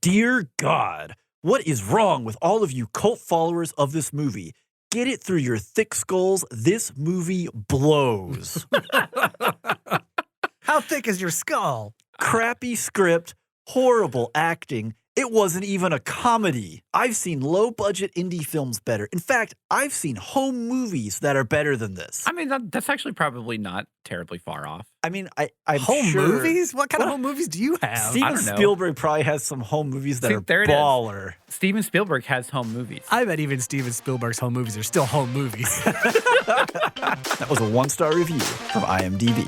Dear God, what is wrong with all of you cult followers of this movie? Get it through your thick skulls. This movie blows. How thick is your skull? Crappy script, horrible acting. It wasn't even a comedy. I've seen low-budget indie films better. In fact, I've seen home movies that are better than this. I mean, that's actually probably not terribly far off. I mean, I'm Home sure movies? What kind of home movies do you have? Steven don't know. Spielberg probably has some home movies that See, are there it is. baller. Steven Spielberg has home movies. I bet even Steven Spielberg's home movies are still home movies. That was a 1-star review from IMDb.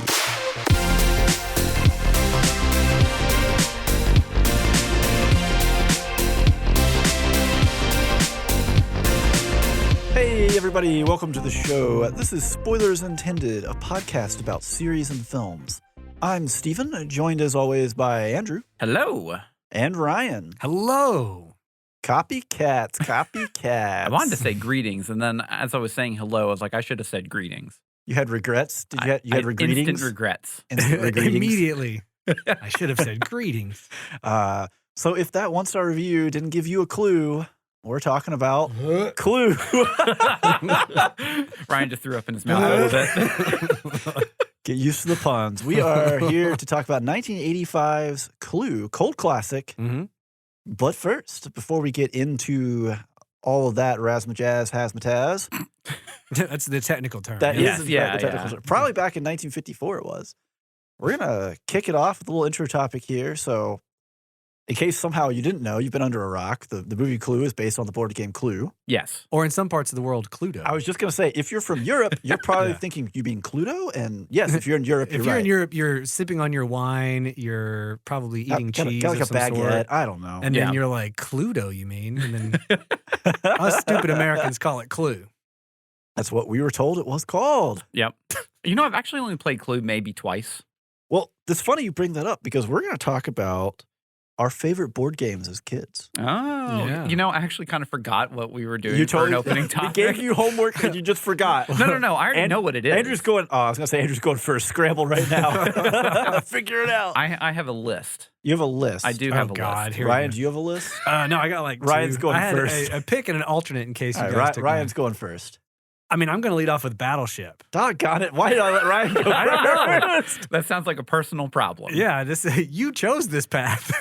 Hey everybody, welcome to the show. This is Spoilers Intended, a podcast about series and films. I'm Stephen, joined as always by Andrew. Hello. And Ryan. Hello. Copycats. I wanted to say greetings, and then as I was saying hello, I was like, I should have said greetings. You had regrets? You had greetings? Instant regrets. Instant regreetings? Immediately. I should have said greetings. So if that 1-star review didn't give you a clue, we're talking about Clue. Ryan just threw up in his mouth a little bit. Get used to the puns. We are here to talk about 1985's Clue, cult classic. Mm-hmm. But first, before we get into all of that razzmatazz, hazmatazz, That's the technical term. that Yes, is in fact the yeah. technical term. Probably back in 1954 it was. We're going to kick it off with a little intro topic here. So in case somehow you didn't know, you've been under a rock. The movie Clue is based on the board game Clue. Yes. Or in some parts of the world, Cluedo. I was just going to say, if you're from Europe, you're probably Yeah. thinking you mean Cluedo. And yes, if you're in Europe, If you're you're right. in Europe, you're sipping on your wine, you're probably eating Got cheese like of a some baguette. sort. I don't know. And Yeah. then you're like, Cluedo, you mean? And then us stupid Americans call it Clue. That's what we were told it was called. Yep. You know, I've actually only played Clue maybe twice. Well, it's funny you bring that up because we're going to talk about our favorite board games as kids. Oh. Yeah. You know, I actually kind of forgot what we were doing You for an totally opening we topic. gave you homework and you just forgot. No. I already know what it is. Andrew's going. Oh, I was going to say Andrew's going first. Scramble right now. Figure it out. I have a list. You have a list. I do Oh, have a God, list. here we Ryan, go. do you have a list? No, I got like Ryan's two. going I had first. A pick and an alternate in case you All guys right, took Ryan's mine. going first. I mean, I'm going to lead off with Battleship. Doggone it. Why did I let Ryan go I don't know. first? That sounds like a personal problem. Yeah, you chose this path.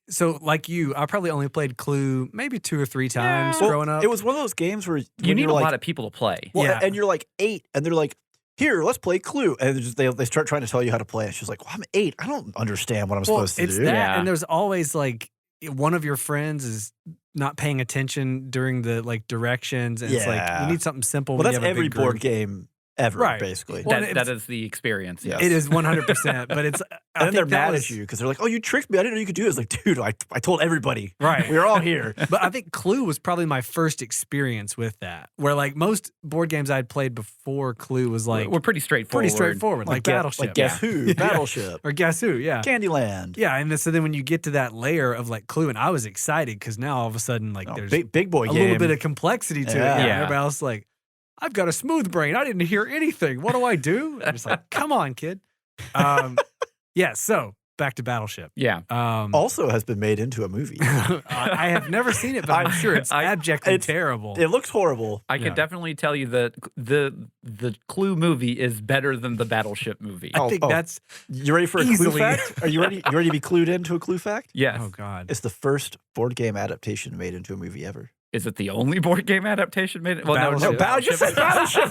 So like you, I probably only played Clue maybe 2 or 3 times Well, growing up. It was one of those games where You when need you're a like, lot of people to play. well, Yeah. and you're like 8, and they're like, here, let's play Clue. And they start trying to tell you how to play. And she's like, well, I'm 8. I don't understand what I'm supposed to it's do. that, Yeah. and there's always like one of your friends is not paying attention during the like directions, and it's like Yeah. you need something simple. Well, when you that's have a every big board group. game ever, Right. basically. Well, That is the experience. Yeah. It is 100%, but it's. And then they're mad at you because they're like, oh, you tricked me. I didn't know you could do this. Like, dude, I told everybody. Right. We were all here. But I think Clue was probably my first experience with that, where like most board games I'd played before Clue was like We're pretty straightforward. pretty straightforward, like Battleship. Like Guess Who? Yeah. Battleship. Or Guess Who, yeah. Candyland. Yeah, and so then when you get to that layer of like Clue, and I was excited because now all of a sudden like Oh, there's big boy a game. little bit of complexity to it. Yeah. Yeah. Yeah. Everybody else is like, I've got a smooth brain. I didn't hear anything. What do I do? I'm just like, come on, kid. Yeah, so back to Battleship. Yeah. Also has been made into a movie. I have never seen it, but I'm sure it's abjectly it's- terrible. It looks horrible. I can Yeah. definitely tell you that the Clue movie is better than the Battleship movie. I think that's You ready for a clue Easily. fact? Are you ready? You ready to be clued into a clue fact? Yes. oh god. It's the first board game adaptation made into a movie ever. Is it the only board game adaptation made? Well, Battleship. No, just said Battleship.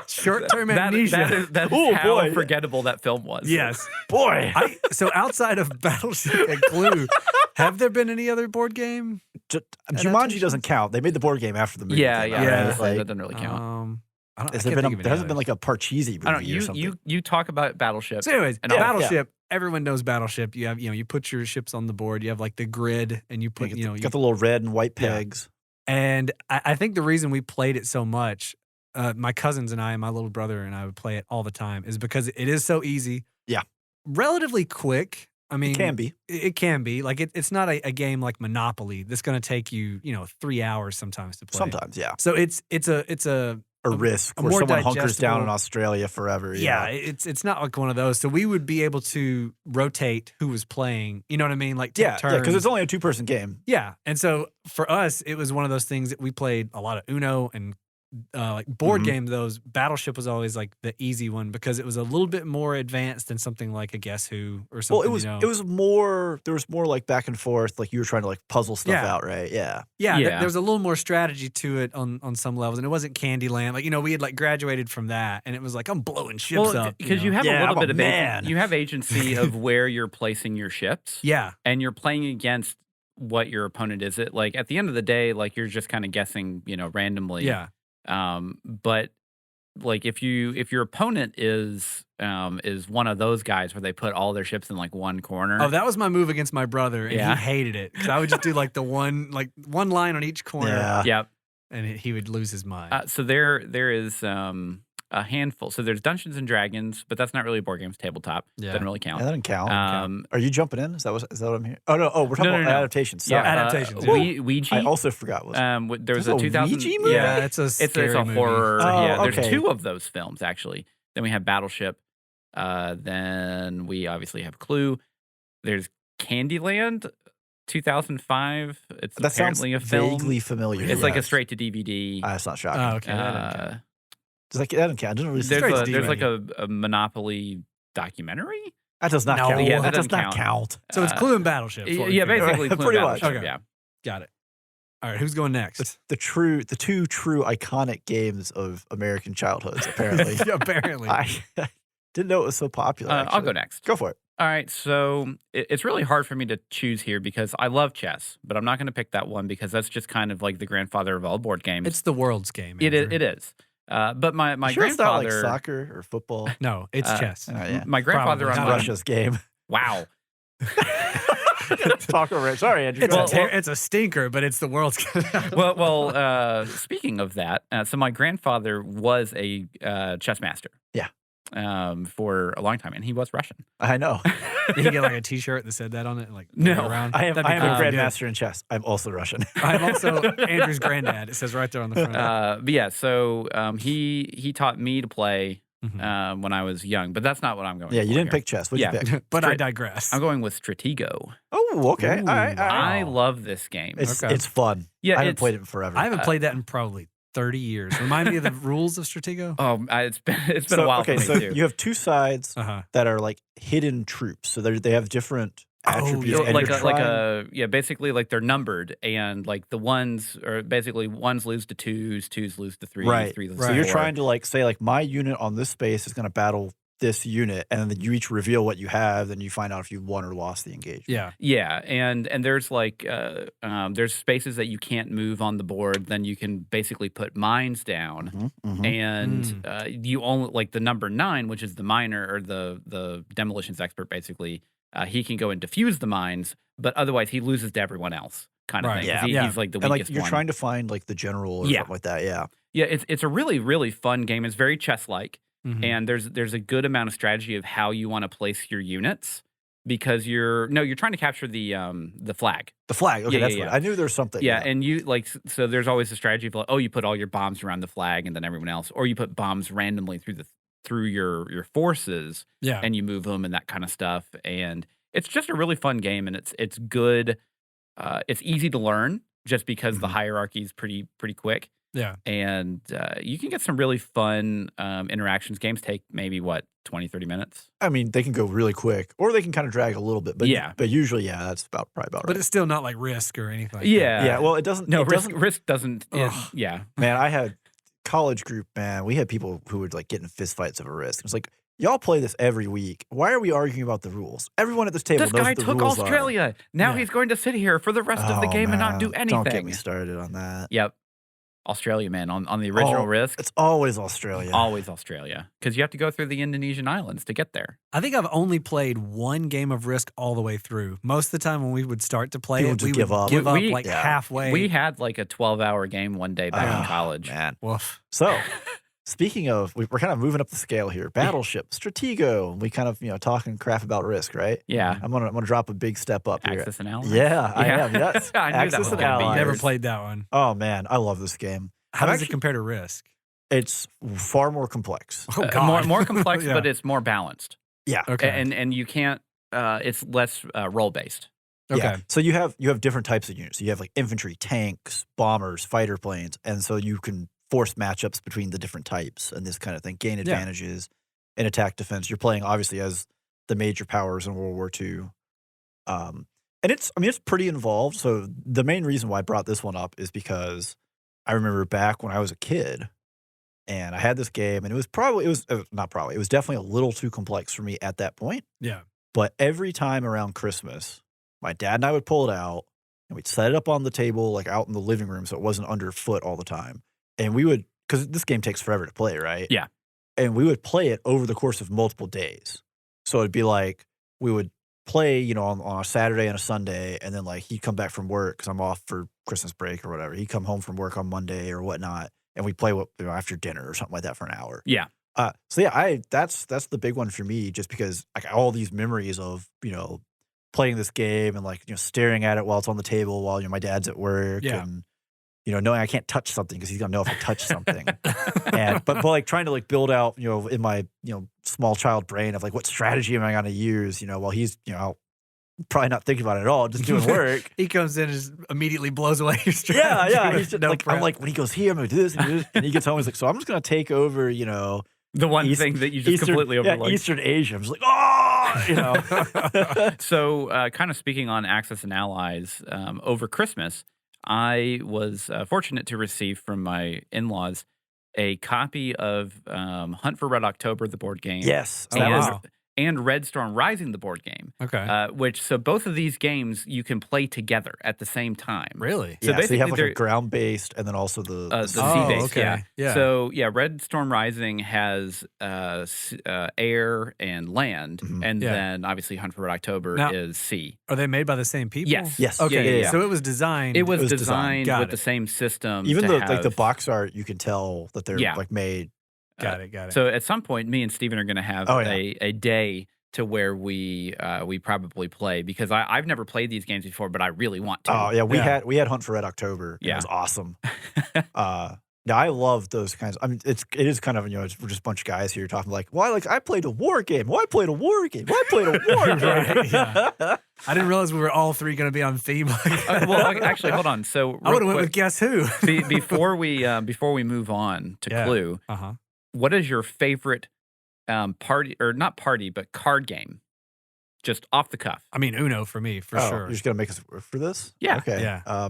Short-term That amnesia. is Oh, how boy. forgettable that film was. Yes. Boy. So outside of Battleship and Clue, have there been any other board game? Jumanji doesn't count. They made the board game after the movie. Yeah, came yeah. out, Yeah. right? That Like, doesn't really count. I don't, has I there can't been think of there any hasn't been others. like a Parcheesi movie I don't. or something. You talk about Battleship. So anyways, And I'll- Battleship. Everyone knows Battleship. You have, you put your ships on the board. You have like the grid, and you put, you got the little red and white Yeah. pegs. And I think the reason we played it so much, my cousins and I, and my little brother and I would play it all the time, is because it is so easy. Yeah. Relatively quick. I mean, It can be. It can be. Like it's not a game like Monopoly that's going to take you, 3 hours sometimes to play. Sometimes, yeah. So it's a a Risk a where more someone hunkers down digestible- in Australia forever. Yeah, it's not like one of those. So we would be able to rotate who was playing. You know what I mean? Like take yeah, turns. because it's only a 2-person game. Yeah, and so for us, it was one of those things that we played a lot of Uno and like board Mhm. game. Those Battleship was always like the easy one because it was a little bit more advanced than something like a Guess Who or something. Well, it was more. There was more like back and forth. Like you were trying to like puzzle stuff Yeah. out, right? Yeah. Yeah, Yeah. there was a little more strategy to it on some levels, and it wasn't Candyland. Like we had like graduated from that, and it was like I'm blowing ships up because you have Yeah, a little I'm a bit of man. you have agency of where you're placing your ships. yeah, And you're playing against what your opponent is. It like at the end of the day, like you're just kind of guessing, randomly. yeah. But like if your opponent is one of those guys where they put all their ships in like one corner. Oh, that was my move against my brother, and Yeah. he hated it because I would just do like the one line on each corner, Yeah. Yep. and he would lose his mind. So there is a handful. So there's Dungeons and Dragons, but that's not really board games. Tabletop Yeah. doesn't really Yeah, count. that doesn't count. Um, Are you jumping in? Is that what I'm hearing? Oh no! Oh, we're talking No, about no, no. adaptations. yeah, Sorry. Adaptations, Uh, yeah. Ouija. I also forgot. There was There's a a 2000. Ouija movie? yeah, Yeah, it's a it's scary a movie. horror. Oh, yeah, there's okay. 2 of those films actually. Then we have Battleship. Then we obviously have Clue. There's Candyland, 2005. It's That sounds apparently a film. vaguely familiar. It's like a yes. straight to DVD. That's not shocking. Oh, okay. that doesn't count. That doesn't count. It doesn't really There's straight to there's DVD. like a Monopoly documentary. That does not No. count. Yeah, that does doesn't not count. So it's Clue and Battleship. is what we Yeah, figured. basically Right, Clue pretty and much. Battleship, Okay. Yeah. Got it. All right, who's going next? The 2 true iconic games of American childhoods. Apparently, Apparently. I didn't know it was so popular. I'll actually. go next. Go for it. All right, so it's really hard for me to choose here because I love chess, but I'm not going to pick that one because that's just kind of like the grandfather of all board games. It's the world's game. It Andrew. is. But my Sure it's not grandfather, like soccer or football. No, it's chess. Yeah. my grandfather Probably on not. my Russia's game. wow. Talk over it. Sorry, Andrew. It's, Go a ahead. it's a stinker, but it's the world's game. Speaking of that, so my grandfather was a chess master. Yeah. For a long time, and he was Russian. I know. Did you get like a T-shirt that said that on it? Like No. wear it around? I am That'd be a cool if you did. grandmaster in chess. I'm also Russian. I'm also Andrew's granddad. It says right there on the front. But yeah, so he taught me to play Mhm. when I was young, but that's not what I'm going. Yeah, for you didn't here. pick chess. What'd Yeah. you pick? But I straight- digress. I'm going with Stratego. Oh, okay. Ooh, All right. All right. I love this game. It's Okay. it's fun. Yeah, I haven't it's- played it in forever. I haven't played that in probably 30 years. Remind me of the rules of Stratego. It's been a while okay, for me so too. you have 2 sides Uh-huh. that are like hidden troops. So they have different attributes. yeah. and you're trying- Basically like they're numbered, and like the ones are basically ones lose to twos lose to threes, right. three lose So to you're four. trying to like say like my unit on this space is going to battle this unit, and then you each reveal what you have, then you find out if you won or lost the engagement. Yeah. Yeah, and there's like there's spaces that you can't move on the board. Then you can basically put mines down, Mhm, mhm. and you only like the number 9, which is the miner or the demolitions expert. Basically, he can go and defuse the mines, but otherwise he loses to everyone else, kind of Right. thing. 'cause Yeah. he- Yeah. he's like the And like weakest you're one. trying to find like the general or Yeah. something like that. Yeah. Yeah, it's a really really fun game. It's very chess like. Mhm. And there's a good amount of strategy of how you want to place your units because you're trying to capture the flag. The flag. Okay, Yeah, that's yeah, what yeah. I knew there was something. Yeah, and you like so there's always a strategy of like, oh, you put all your bombs around the flag and then everyone else, or you put bombs randomly through your forces Yeah. and you move them and that kind of stuff. And it's just a really fun game, and it's good. It's easy to learn just because the Mhm. hierarchy is pretty quick. Yeah. And you can get some really fun interactions. Games take maybe, 20, 30 minutes? I mean, they can go really quick, or they can kind of drag a little bit. But Yeah. but usually, yeah, that's probably about right. But it's still not like Risk or anything. Like Yeah. yeah, well, it doesn't. No, it doesn't. Risk doesn't. Ugh. Yeah. Man, I had college group. Man, we had people who would like get in fist fights over Risk. It's like y'all play this every week. Why are we arguing about the rules? Everyone at this table This knows guy what the took rules Australia. Now Yeah. he's going to sit here for the rest are. of the Oh, game and not man, do anything. Don't get me started on that. Yep. Australia, man, on the original Oh, Risk. It's always Australia. Always Australia. Because you have to go through the Indonesian islands to get there. I think I've only played one game of Risk all the way through. Most of the time when we would start to play People it, just we would give up. give up We- like yeah. halfway. We had like a 12-hour game one day back in Ah, college. Man. Woof. So, speaking of, we're kind of moving up the scale here. Battleship, Stratego. We kind of talking crap about Risk, right? Yeah. I'm gonna drop a big step up here. Axis and Allies. Yeah, I am. Yes, I knew that Axis was and gonna be Allies. Never played that one. Oh man, I love this game. How I'm does it actually- compare to Risk? It's far more complex. Oh God. more complex, Yeah. but it's more balanced. Yeah. Okay. And you can't. It's less role based. Okay. Yeah. So you have different types of units. You have like infantry, tanks, bombers, fighter planes, and so you can force matchups between the different types and this kind of thing. Gain advantages in attack defense. You're playing obviously as the major powers in World War II. And it's pretty involved. So the main reason why I brought this one up is because I remember back when I was a kid and I had this game, and it was definitely a little too complex for me at that point. Yeah. But every time around Christmas, my dad and I would pull it out and we'd set it up on the table, like out in the living room, so it wasn't underfoot all the time. And we would, because this game takes forever to play, right? Yeah. And we would play it over the course of multiple days. So it'd be like we would play, you know, on a Saturday and a Sunday, and then like he'd come back from work because I'm off for Christmas break or whatever. He'd come home from work on Monday or whatnot, and we'd play after dinner or something like that for an hour. Yeah. So yeah, that's the big one for me, just because I got all these memories of, you know, playing this game and like, you know, staring at it while it's on the table while, you know, my dad's at work, and, you know, knowing I can't touch something because he's gonna know if I touch something. And but like trying to like build out, you know, in my, you know, small child brain of like what strategy am I gonna use, you know, while he's, you know, probably not thinking about it at all, just doing work. He comes in and just immediately blows away your strategy. Yeah. with He's just no like, I'm prep. like, when he goes here, I'm gonna do this and do this, and he gets home, he's like, so I'm just gonna take over, you know, The one thing that you just completely overlooked. Eastern Asia. I'm just like, oh, you know. So, kind of speaking on Axis and Allies, over Christmas, I was fortunate to receive from my in-laws a copy of Hunt for Red October, the board game. Yes. Oh, that was wow. And Red Storm Rising, the board game. Okay. So both of these games you can play together at the same time. Really? So so you have basically like a they're- ground based and then also the The Oh, sea-based, okay. Yeah. So Red Storm Rising has air and land, Mhm. and Yeah. then obviously Hunt for Red October Now- is sea. Are they made by the same people? Yes. Yes. Okay. Yeah. So it was designed. It was was designed. designed Got with it. the same system. even to though like the have- box art, you can tell that they're Yeah. like made. Got it. So at some point, me and Steven are going to have Oh, yeah. a day to where we probably play, because I've never played these games before, but I really want to. Oh yeah, we Yeah. had Hunt for Red October. And Yeah. it was awesome. Now I love those kinds. I mean, it is kind of, you know, we're just a bunch of guys here talking like, well, I played a war game. Well, I played a war game. Well, I played a war game. Right, yeah. I didn't realize we were all three going to be on theme. Actually, hold on. So I would have real went with quick, Guess Who. before we move on to Yeah. Clue, Uh-huh. what is your favorite party, or not party, but card game? Just off the cuff. I mean, Uno for me, for Oh, sure. you're just gonna make us work for this? Yeah. Okay. Yeah.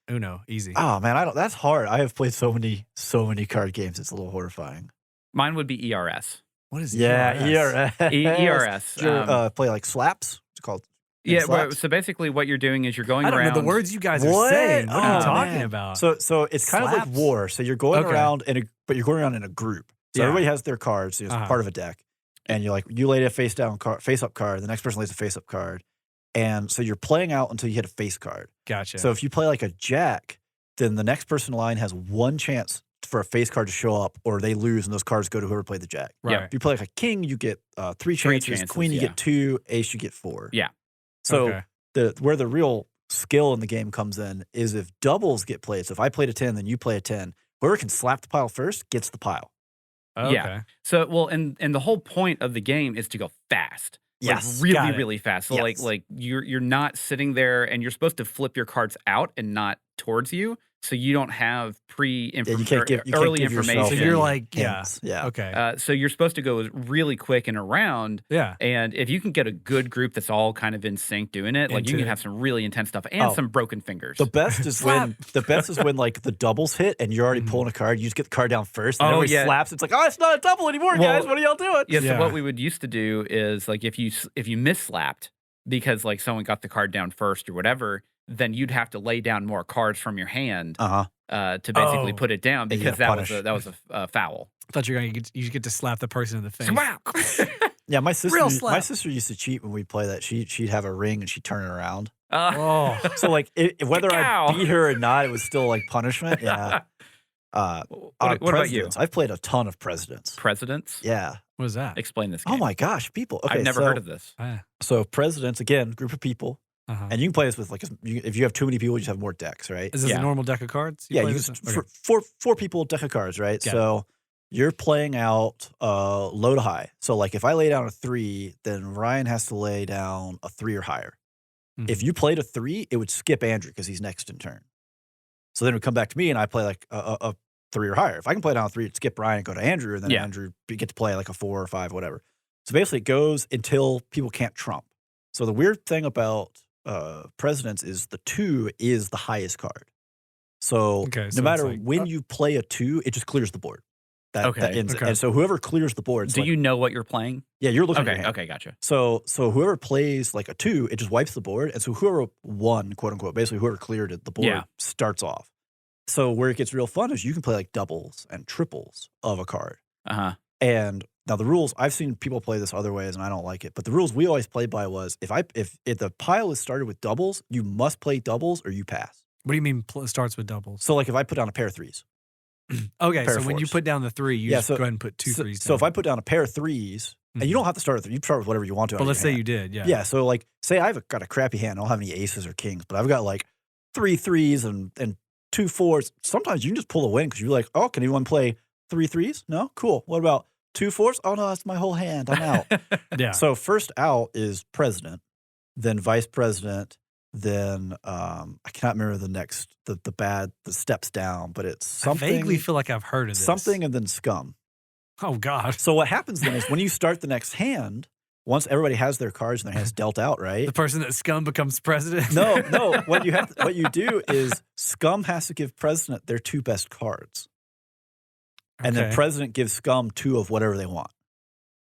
Uno, easy. Oh man, that's hard. I have played so many card games. It's a little horrifying. Mine would be ERS. What is Yeah, ERS? ERS. ERS. Did you play like slaps? It's called. Yeah. slaps? So basically, what you're doing is you're going I don't around. know the words you guys are What? saying. What are Oh, you talking man. about? So it's kind of like Slaps? war. So you're going Okay. around but you're going around in a group. So Yeah. everybody has their cards. So it's Uh-huh. part of a deck, and you lay a face up card. The next person lays a face up card, and so you're playing out until you hit a face card. Gotcha. So if you play like a jack, then the next person in line has one chance for a face card to show up, or they lose, and those cards go to whoever played the jack. right. If you play like a king, you get three chances. Queen, you yeah. get 2. Ace, you get 4. Yeah. So Okay. where the real skill in the game comes in is if doubles get played. So if I played a 10, then you play a 10. Whoever can slap the pile first gets the pile. Okay. Yeah. So and the whole point of the game is to go fast. Yes. Like Got really, it. really fast. So Yes. like you're not sitting there, and you're supposed to flip your cards out and not towards you, so you don't have You can't give early yourself information. So you're like, yeah. hints. Yeah. Okay. So you're supposed to go really quick and around. Yeah. And if you can get a good group that's all kind of in sync doing it, like you Into can it. have some really intense stuff and Oh. some broken fingers. The best is when like the doubles hit and you're already pulling a card. You just get the card down first, and Oh, everybody yeah. slaps. It's like, oh, it's not a double anymore, Well, guys. What are y'all doing? Yeah, so Yeah. what we would used to do is like if you misslapped because like someone got the card down first or whatever, then you'd have to lay down more cards from your hand Uh to basically Oh. put it down, Yeah, because punish. that was a foul. I thought you get to slap the person in the face. Wow. Yeah, my sister. Real My slap. sister used to cheat when we play that. She'd have a ring and she'd turn it around. Oh. So like whether I Ow. beat her or not, it was still like punishment. Yeah. What about you? Presidents. I've played a ton of presidents. Presidents? Yeah. What is that? Explain this game. Oh my gosh, people. Okay, I've never heard of this. So presidents, again, group of people, Uh-huh. and you can play this with like if you have too many people, you just have more decks, right? Is this Yeah. a normal deck of cards? Yeah, play you this just in? Okay. four people deck of cards, right? Got it. So you're playing out low to high. So like if I lay down a 3, then Ryan has to lay down a 3 or higher. If you played a 3, it would skip Andrew because he's next in turn. So then it would come back to me and I play like a 3 or higher. If I can play down a 3, it'd skip Ryan and go to Andrew, and then Andrew get to play like a 4 or 5, whatever. So basically it goes until people can't trump. So the weird thing about presidents is the 2 is the highest card. So no matter when you play a 2, it just clears the board. That ends it. And so whoever clears the board. Do you know what you're playing? Yeah, you're looking at your hand. Okay, gotcha. So whoever plays like a 2, it just wipes the board. And so whoever won, quote unquote, basically whoever cleared it, the board starts off. So where it gets real fun is you can play like doubles and triples of a card. And now the rules, I've seen people play this other ways and I don't like it. But the rules we always played by was if the pile is started with doubles, you must play doubles or you pass. What do you mean starts with doubles? So like if I put down a pair of 3s. Okay, so when you put down the 3, you just go ahead and put 2 3s down. So if I put down a pair of 3s, and you don't have to start with 3, you start with whatever you want to. But let's say you did, Yeah, so like, say I've got a crappy hand, I don't have any aces or kings, but I've got like 3 3s and 2 4s. Sometimes you can just pull a win because you're like, oh, can anyone play 3 3s? No? Cool. What about 2 4s? Oh, no, that's my whole hand. I'm out. So first out is president, then vice president, then I cannot remember the next, the steps down, but it's something. I vaguely feel like I've heard of this. Something and then scum. Oh, God. So what happens then is when you start the next hand, once everybody has their cards and their hands dealt out, right? The person that scum becomes president? No. What you do is scum has to give president their 2 best cards. And then president gives scum 2 of whatever they want.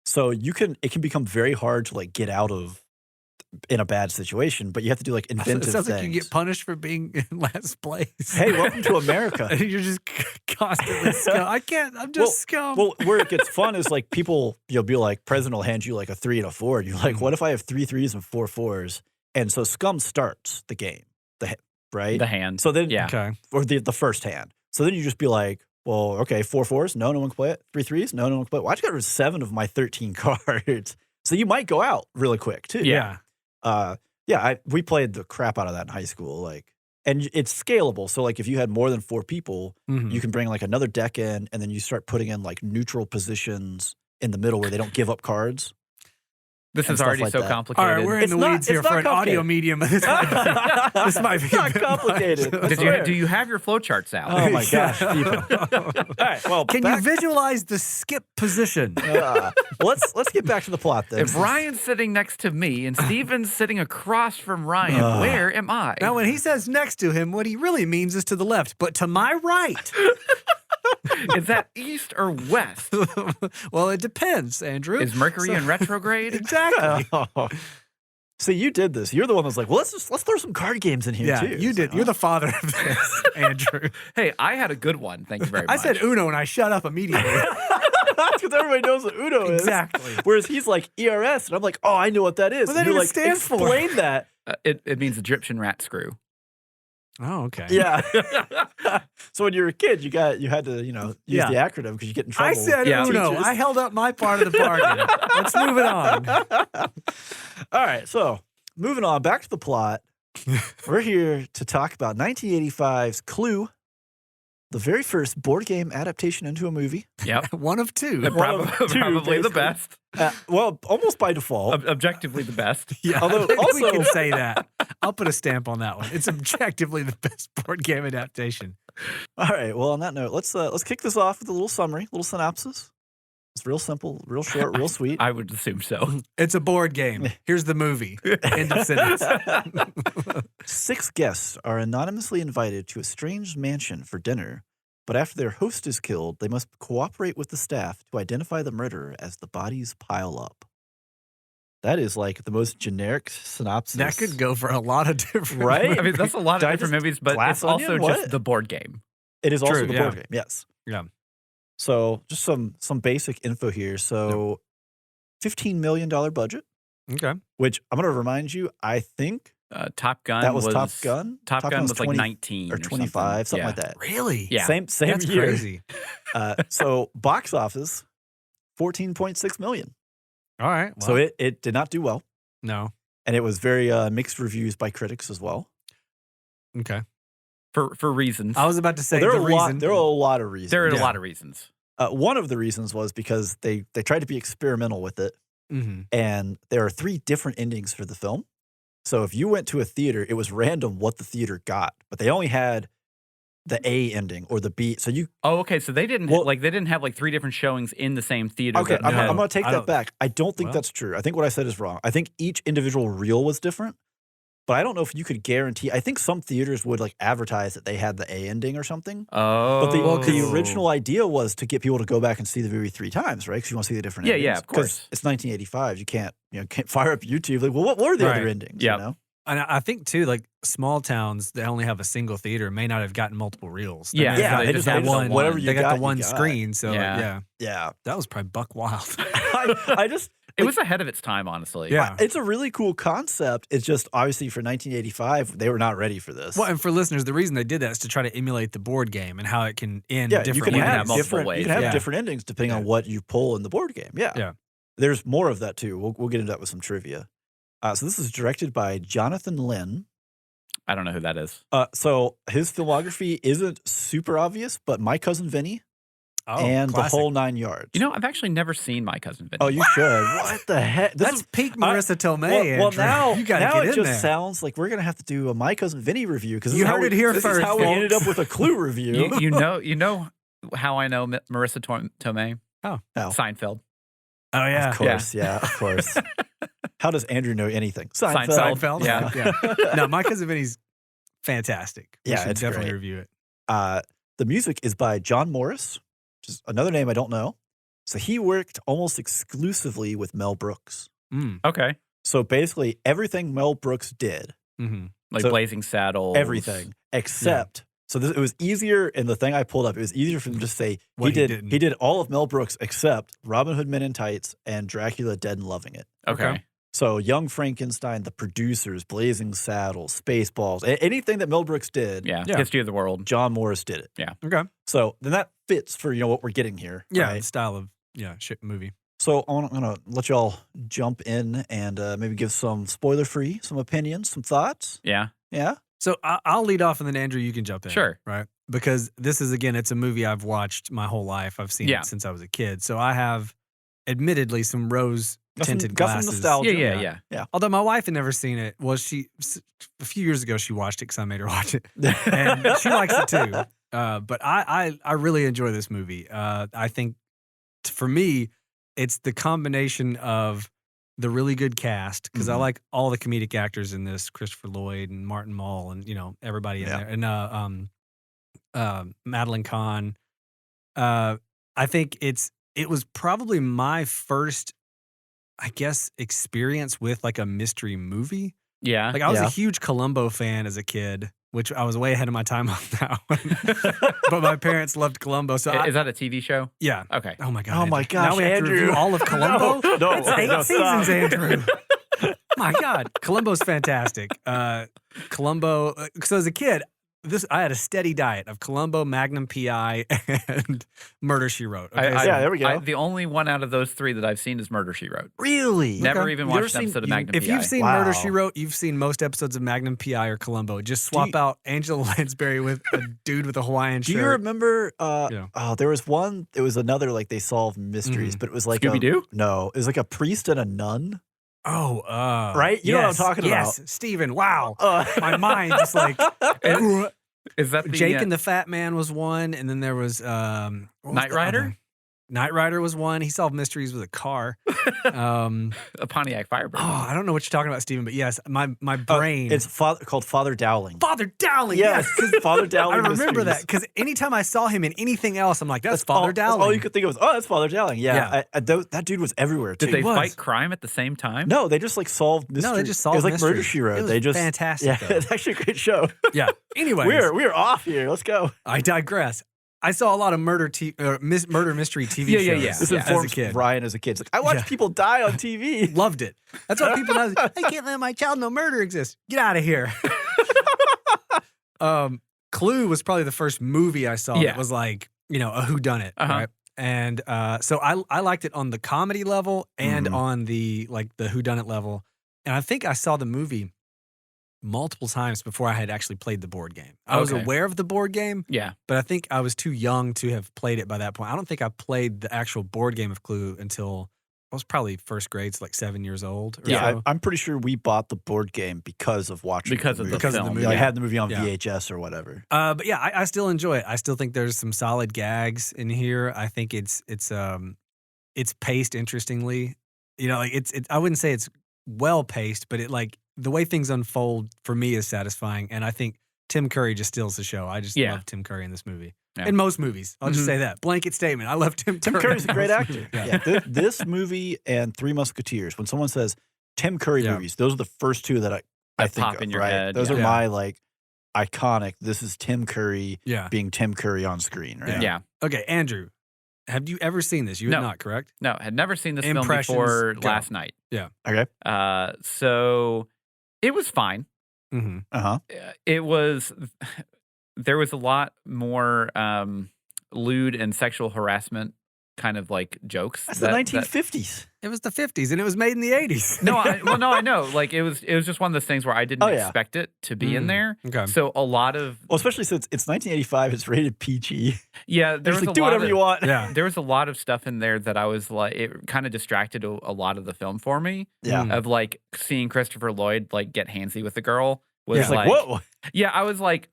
So it can become very hard to like get out of in a bad situation, but you have to do like inventive things. It sounds like you get punished for being in last place. Hey, welcome to America. You're just constantly scum. I'm just scum. Well, where it gets fun is like you'll be like, president will hand you like a 3 and a 4. And you're like, what if I have 3 3s and 4 4s? And so scum starts the game, right? The hand. So then, or the first hand. So then you just be like, well, okay, 4 4s? No one can play it. 3 3s? No one can play it. Well, I just got rid of 7 of my 13 cards. So you might go out really quick too. Yeah. We played the crap out of that in high school. Like, and it's scalable. So like if you had more than 4 people, you can bring like another deck in, and then you start putting in like neutral positions in the middle where they don't give up cards. This is already so complicated. All right, we're in the weeds here for an audio medium. This might be not complicated. Do you have your flowcharts out? Oh my gosh, All right, well, can you visualize the skip position? Let's get back to the plot then. If Ryan's sitting next to me and Steven's sitting across from Ryan, where am I? Now, when he says next to him, what he really means is to the left, but to my right. Is that east or west? Well, it depends, Andrew. Is Mercury in retrograde? Exactly. See, you did this. You're the one that's like, well, let's throw some card games in here too. Yeah, you did. You're the father of this, Andrew. Hey, I had a good one. Thank you very much. I said Uno and I shut up immediately. That's because everybody knows what Uno is. Exactly. Whereas he's like ERS, and I'm like, oh, I know what that is. What does that stand for? Explain that. It means Egyptian rat screw. Oh, okay. Yeah. So when you were a kid, you had to, use the acronym because you get in trouble. I said Uno. I held up my part of the bargain. Let's move it on. All right. So moving on, back to the plot. We're here to talk about 1985's Clue, the very first board game adaptation into a movie. Yep. One of 2. Probably the best. Well, almost by default. Objectively the best. Yeah, although we can say that. I'll put a stamp on that one. It's objectively the best board game adaptation. All right. Well, on that note, let's kick this off with a little summary, little synopsis. It's real simple, real short, real sweet. I would assume so. It's a board game. Here's the movie. End of sentence. 6 guests are anonymously invited to a strange mansion for dinner. But after their host is killed, they must cooperate with the staff to identify the murderer as the bodies pile up. That is like the most generic synopsis. That could go for a lot of different right? I mean, that's a lot of different movies, but it's also just the board game. It is also the board game, yes. Yeah. So just some basic info here. So $15 million budget. Okay. Which I'm going to remind you, I think Top Gun that was Top Gun. Top Gun was 20, like 19 or 25, something like that. Really? Yeah. Same That's year. Crazy. So box office, 14.6 million. All right. Well, so it did not do well. No. And it was very mixed reviews by critics as well. Okay. For reasons. I was about to say there are a lot of reasons. There are a lot of reasons. One of the reasons was because they tried to be experimental with it, Mm-hmm. and there are 3 different endings for the film. So if you went to a theater, it was random what the theater got, but they only had the A ending or the B. So you Oh, okay. So they didn't Well- they didn't have like 3 different showings in the same theater. okay. that I'm had- going to take I that don't- back. I don't think well- that's true. I think what I said is wrong. I think each individual reel was different, but I don't know if you could guarantee. I think some theaters would like advertise that they had the A ending or something. Oh, But the, Well, the 'cause- original idea was to get people to go back and see the movie 3 times, right? Because you want to see the different Yeah, endings. yeah, of 'Cause course. it's 1985. You can't fire up YouTube like, well, what were the other Right. endings? Yeah. You know? And I think too, like small towns that only have a single theater may not have gotten multiple reels. Yeah, may have yeah, got they just just that had one. whatever you they got got, the you one got. screen. So Yeah. yeah, Yeah. that was probably buck wild. I just it was ahead of its time, honestly. Yeah. it's a really cool concept. It's just obviously for 1985, they were not ready for this. Well, and for listeners, the reason they did that is to try to emulate the board game and how it can end yeah, different you can ways. have multiple different. ways, You can have yeah. different endings depending on Yeah. what you pull in the board game. Yeah, Yeah. There's more of that too. We'll get into that with some trivia. So this is directed by Jonathan Lynn. I don't know who that is. So his filmography isn't super obvious, but My Cousin Vinny Oh, and classic. The Whole 9 Yards. You know, I've actually never seen My Cousin Vinny. Oh, you should. What the heck? This That's is peak Marissa Tomei. well Andrew. now you got to now get it in just there. sounds like we're gonna have to do a My Cousin Vinny review because You heard it here this first, is how we ended folks. up with a Clue review. you know how I know Marissa Tomei? Oh. How? Seinfeld. Oh yeah, Of course, yeah, of course. How does Andrew know anything? Seinfeld. Seinfeld. Seinfeld. Yeah. No, My Cousin Vinny's fantastic. We Yeah, should it's definitely great. review it. The music is by John Morris, which is another name I don't know. So he worked almost exclusively with Mel Brooks. Mm. Okay. So basically everything Mel Brooks did, hmm Like So, Blazing Saddles. everything except. So it was easier in the thing I pulled up. It was easier for them to just say What he he didn't. did all of Mel Brooks except Robin Hood Men in Tights and Dracula Dead and Loving It. Okay. Okay. So Young Frankenstein, The Producers, Blazing Saddles, Spaceballs, anything that Mel Brooks did, Yeah. Yeah. History of the World. John Morris did it. Okay. So then that fits for what we're getting here. Yeah, right? style of shit movie. So I'm gonna let y'all jump in and maybe give some spoiler-free, some opinions, some thoughts. Yeah. Yeah. So I'll lead off, and then Andrew, you can jump in. Sure. Right? Because this is again, it's a movie I've watched my whole life. I've seen Yeah. it since I was a kid. So I have, admittedly, some rose-tinted got some glasses. nostalgia. Yeah. Although my wife had never seen it. Well, a few years ago she watched it because I made her watch it, and she likes it too. But I really enjoy this movie. I think for me, it's the combination of the really good cast because I Mhm. like all the comedic actors in this: Christopher Lloyd and Martin Mull, and everybody in Yeah. there, and Madeline Kahn. I think it was probably my first, I guess, experience with like a mystery movie. Yeah. Like I was Yeah. a huge Columbo fan as a kid, which I was way ahead of my time on that one. But my parents loved Columbo, so Is that a TV show? yeah. Okay. Oh my god! Oh my Andrew. gosh, Now we have Andrew. to review all of Columbo. No, That's 8 no, seasons, stop. Andrew. My God, Columbo's fantastic. Columbo. So as a kid, I had a steady diet of Columbo, Magnum PI, and Murder She Wrote. Okay, so- Yeah, there we go. The only one out of those 3 that I've seen is Murder She Wrote. Really? Never even You ever watched an seen- episode of you- Magnum If PI. you've seen Wow. Murder She Wrote, you've seen most episodes of Magnum PI or Columbo. Just Do you- swap out Angela Lansbury with a dude with a Hawaiian Do shirt. you remember? Yeah. Oh, there was one. It was another like they solved mysteries, Mhm. but it was like Scooby-Doo? No, it was like a priest and a nun. Oh, Right? You know what I'm yes, talking yes, Steven, wow. Uh, My mind just like Is that the Jake and the Fat Man was one, and then there was what was Knight the Rider? other? Knight Rider was one. He solved mysteries with a car. a Pontiac Firebird? I don't know what you're talking about, Steven, but yes, my brain. it's called Father Dowling. Father Dowling. Yes, Yes, 'cause Father Dowling. I remember Mysteries. that because anytime I saw him in anything else, I'm like, that's Father That's Dowling. all you could think of was, that's Father Dowling. Yeah, that dude was everywhere too. Did they was. fight crime at the same time? No, they just like solved mysteries. No, they just It solved was like Murder mysteries. She Wrote. It was They just fantastic, Yeah, though. it's actually a great show. Yeah. Anyways, We're off here. Let's go. I digress. I saw a lot of murder mystery TV Yeah, shows yeah, yeah. This as a informs kid. Ryan as a kid. It's like, I watch Yeah. people die on TV. Loved it. That's why people now. I can't let my child know murder exists. Get out of here. Clue was probably the first movie I saw Yeah. that was like a whodunit, Uh-huh. right? And so I liked it on the comedy level and Mhm. on the the whodunit level. And I think I saw the movie multiple times before I had actually played the board game. I was Okay. aware of the board game, Yeah. but I think I was too young to have played it by that point. I don't think I played the actual board game of Clue until I was probably first grade, so like 7 years old. Or Yeah, so. I'm pretty sure we bought the board game because of watching Because of the Because of the film. movie. Yeah, I yeah. had the movie on Yeah. VHS or whatever. But yeah, I still enjoy it. I still think there's some solid gags in here. I think it's paced interestingly. You know, like it's I wouldn't say it's well paced, but it like the way things unfold for me is satisfying. And I think Tim Curry just steals the show. I just Yeah. love Tim Curry in this movie. Yeah. In most movies, I'll just Mhm. say that blanket statement. I love Tim. Tim Curry Curry's in a great most actor. movies. Yeah. This movie and Three Musketeers, when someone says Tim Curry Yeah. movies, those are the first two that I That think pop of, in your right? head, Those yeah. are Yeah. my like iconic. This is Tim Curry Yeah. being Tim Curry on screen, right? Yeah. Okay, Andrew, have you ever seen this? You have No. not, correct? No, had never seen this film Impressions, before go. last night. Okay. So it was fine. Mm-hmm. Uh-huh. It was there was a lot more lewd and sexual harassment kind of like jokes. That's the 1950s. It was the 50s, and it was made in the 80s. No, I know. Like it was just one of those things where I didn't Oh, yeah. expect it to be in Mm. there. Okay. So a lot of Well, especially since it's 1985, it's rated PG. yeah, They're there just was like, a do lot whatever of, you want. Yeah. There was a lot of stuff in there that I was like, it kind of distracted a lot of the film for me. Yeah. Mm. Of like seeing Christopher Lloyd like get handsy with the girl was Yeah. It's like, like, whoa. yeah, I was like,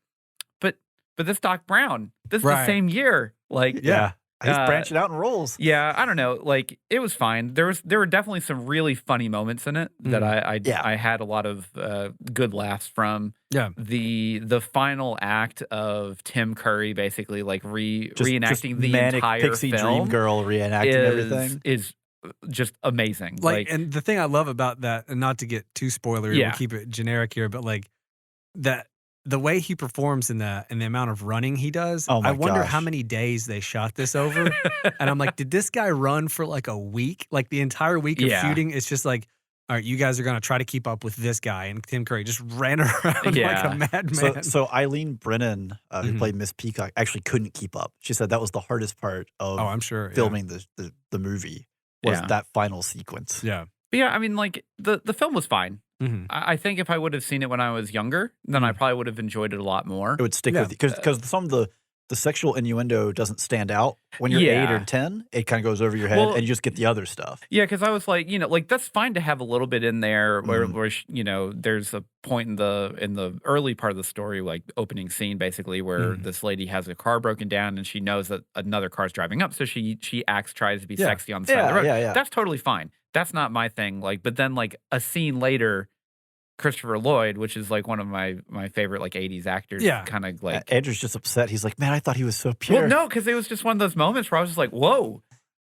but this Doc Brown, this is the Right. same year, like Yeah. He's Uh, branching out in roles. yeah, I don't know, like it was fine. There were definitely some really funny moments in it that Mm. I had a lot of good laughs from. Yeah. The final act of Tim Curry basically like Just reenacting the manic entire pixie dream film girl reenacting everything. is just amazing. Like, and the thing I love about that, and not to get too spoilery, Yeah. we'll keep it generic here, but like that, the way he performs in that and the amount of running he does, Oh my I wonder how gosh. many days they shot this over. And I'm like, did this guy run for like a week? Like the entire week of Yeah. shooting, it's just like, all right, you guys are going to try to keep up with this guy. And Tim Curry just ran around like Yeah. a madman. So Eileen Brennan, who Mhm. played Miss Peacock, actually couldn't keep up. She said that was the hardest part of Oh, I'm sure. yeah. filming the movie was Yeah. that final sequence. Yeah. But yeah, I mean, like the film was fine. Mhm. I think if I would have seen it when I was younger, then I probably would have enjoyed it a lot more. It would stick Yeah. with you because some of the sexual innuendo doesn't stand out when you're 8 Yeah. or 10. It kind of goes over your head, Well- and you just get the other stuff. Yeah, because I was like, like that's fine to have a little bit in there where, Mhm. where there's a point in the early part of the story, like opening scene, basically, where Mhm. this lady has a car broken down and she knows that another car's driving up, so she tries to be Yeah. sexy on the side of the road. Yeah. That's totally fine. That's not my thing. Like, but then like a scene later, Christopher Lloyd, which is like one of my favorite like 80s actors, Yeah. kind of like. Andrew's just upset. He's like, man, I thought he was so pure. Well, no, because it was just one of those moments where I was just like, "Whoa,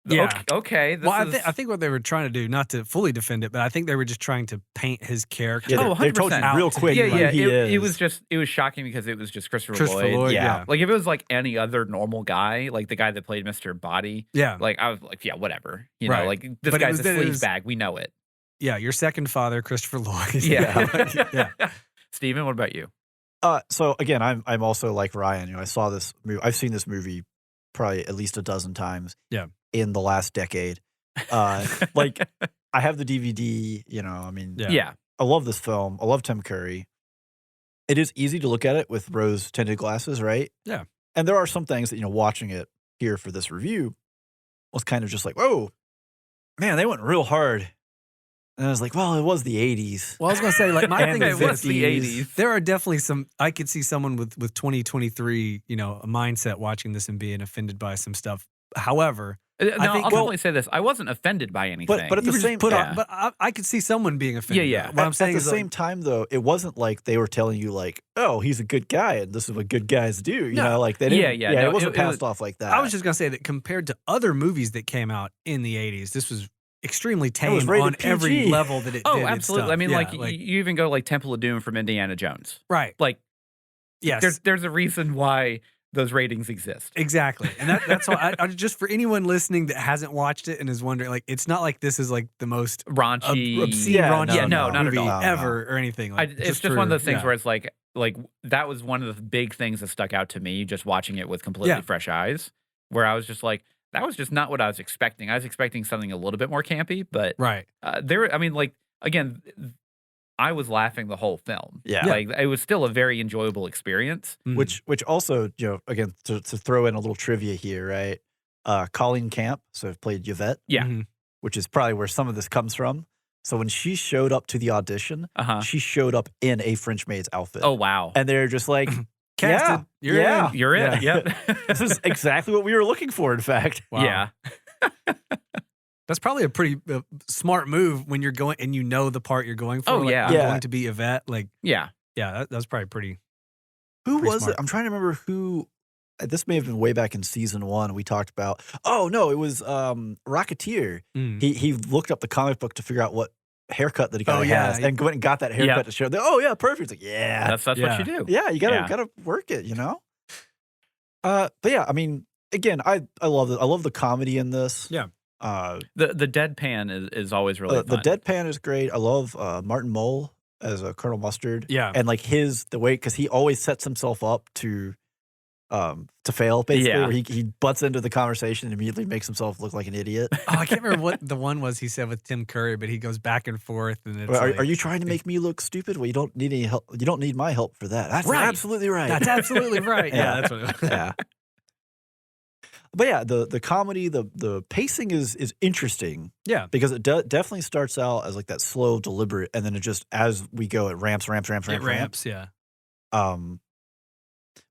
Yeah. okay." This Well, is, I think what they were trying to do, not to fully defend it, but I think they were just trying to paint his character. Yeah, Oh, they told you 100%. real quick yeah, who yeah. he It is. was shocking because it was just Christopher Christopher Lloyd. Lloyd, Yeah. yeah. Like if it was like any other normal guy, like the guy that played Mr. Body, Yeah. like I was like, yeah, whatever. You Right. know, like this But it guy's was a that it sleaze was- bag. We know it. Yeah, your second father, Christopher Lloyd. Yeah. yeah. Steven, what about you? So again, I'm also like Ryan. I saw this movie. I've seen this movie probably at least a dozen times. Yeah. In the last decade. Like I have the DVD. I mean, Yeah. Yeah. I love this film. I love Tim Curry. It is easy to look at it with rose tinted glasses, right? Yeah. And there are some things that watching it here for this review was kind of just like, whoa, man, they went real hard. And I was like, well, it was the 80s. Well, I was going to say, like, my And thing the is, it was the 50s. 80s. there are definitely some, I could see someone with 2023, a mindset watching this and being offended by some stuff. However, No, think- I'll well- definitely say this. I wasn't offended by anything. But at you the were just same put yeah. on, but I could see someone being offended. Yeah, yeah. What I'm saying at is, the same time, though, it wasn't like they were telling you, like, oh, he's a good guy and this is what good guys do. You No. know, like they didn't. Yeah, no, it wasn't it passed was- off like that. I was just going to say that compared to other movies that came out in the 80s, this was extremely was tame rated on every PG. level that it oh, did. its absolutely. stuff. I mean, Yeah, like you even go like Temple of Doom from Indiana Jones. right. Like Yes. there's a reason why those ratings exist. Exactly. And that's why I just for anyone listening that hasn't watched it and is wondering, like, it's not like this is like the most Raunchy. obscene, Yeah, raunchy no, not at movie all. No, no. ever or anything. Like, It's just one of those things yeah. where it's like that was one of the big things that stuck out to me just watching it with completely Yeah. fresh eyes, where I was just like, that was just not what I was expecting. I was expecting something a little bit more campy, but Right. I mean, like again, I was laughing the whole film. Yeah. Like it was still a very enjoyable experience. Mhm. Which also, again, to throw in a little trivia here, right? Colleen Camp, so played Yvette, Yeah. Mhm. which is probably where some of this comes from. So when she showed up to the audition, Uh-huh. she showed up in a French maid's outfit. Oh wow. And they're just like, Casted. You're yeah. in. You're it. Yeah. Yep. This is exactly what we were looking for, in fact. Wow. Yeah. That's probably a pretty smart move when you're going and you know the part you're going for. Oh, like, yeah. I'm Yeah. going to be Yvette. Like, Yeah. yeah, that's probably pretty. Who Pretty was smart. it? I'm trying to remember who. This may have been way back in season 1. We talked about. Oh no, it was Rocketeer. Mm. He looked up the comic book to figure out what haircut that he Oh, yeah. has, and went and got that haircut Yeah. to show. Oh yeah, perfect. It's like yeah, That's Yeah. what you do. yeah. You gotta Yeah. gotta work it, But yeah, I mean, again, I love it. I love the comedy in this. Yeah. The deadpan is always really The fun. deadpan is great. I love Martin Mull as a Colonel Mustard. Yeah. And like the way, because he always sets himself up to fail, basically. Yeah. Where he butts into the conversation and immediately makes himself look like an idiot. Oh, I can't remember what the one was he said with Tim Curry, but he goes back and forth, and it's Are, like, are you trying to make me look stupid? Well, you don't need any help. You don't need my help for that. That's Right. absolutely right. That's absolutely right. Yeah. Yeah, that's what it was. yeah. But yeah, the comedy, the pacing is interesting. Yeah. Because it definitely starts out as like that slow, deliberate, and then it just, as we go, it ramps. It ramps, yeah.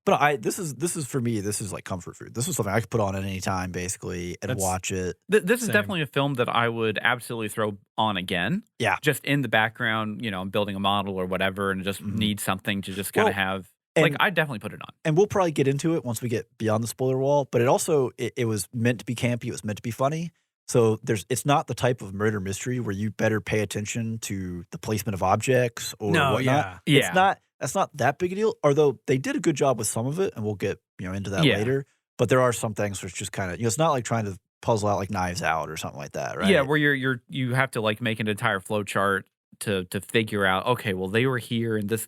But this is for me, this is like comfort food. This is something I could put on at any time, basically, and That's- watch it. This is Same. definitely a film that I would absolutely throw on again. Yeah. Just in the background, I'm building a model or whatever and just Mhm. need something to just kind of Well, have. and- Like, I'd definitely put it on. And we'll probably get into it once we get beyond the spoiler wall. But it also it was meant to be campy. It was meant to be funny. So it's not the type of murder mystery where you better pay attention to the placement of objects or No, whatnot. yeah. Yeah. That's not that big a deal. Although they did a good job with some of it, and we'll get into that Yeah. later. But there are some things where it's just kind of it's not like trying to puzzle out like Knives Out or something like that, right? Yeah, where you have to like make an entire flow chart to figure out, okay, well, they were here and this,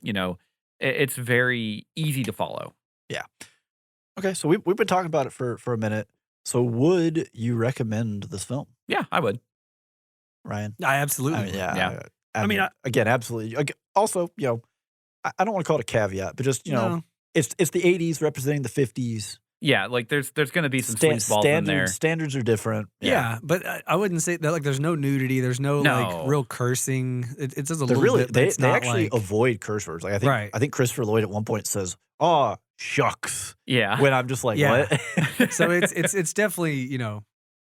it's very easy to follow. Okay, so we've been talking about it for a minute. So would you recommend this film, Yeah, I would. Ryan? I absolutely. I mean, yeah. Yeah. I mean, again, absolutely. Also, I don't want to call it a caveat, but just No. it's the 80s representing the 50s. Yeah, like there's going to be some sleazeballs in there. Standards are different. Yeah, but I wouldn't say that. Like, there's no nudity. There's no, No. like real cursing. It does a They're little really bit. But they it's they not actually like, avoid curse words. Like Right. I think Christopher Lloyd at one point says, "Oh shucks," Yeah. when I'm just like, Yeah. what? So it's definitely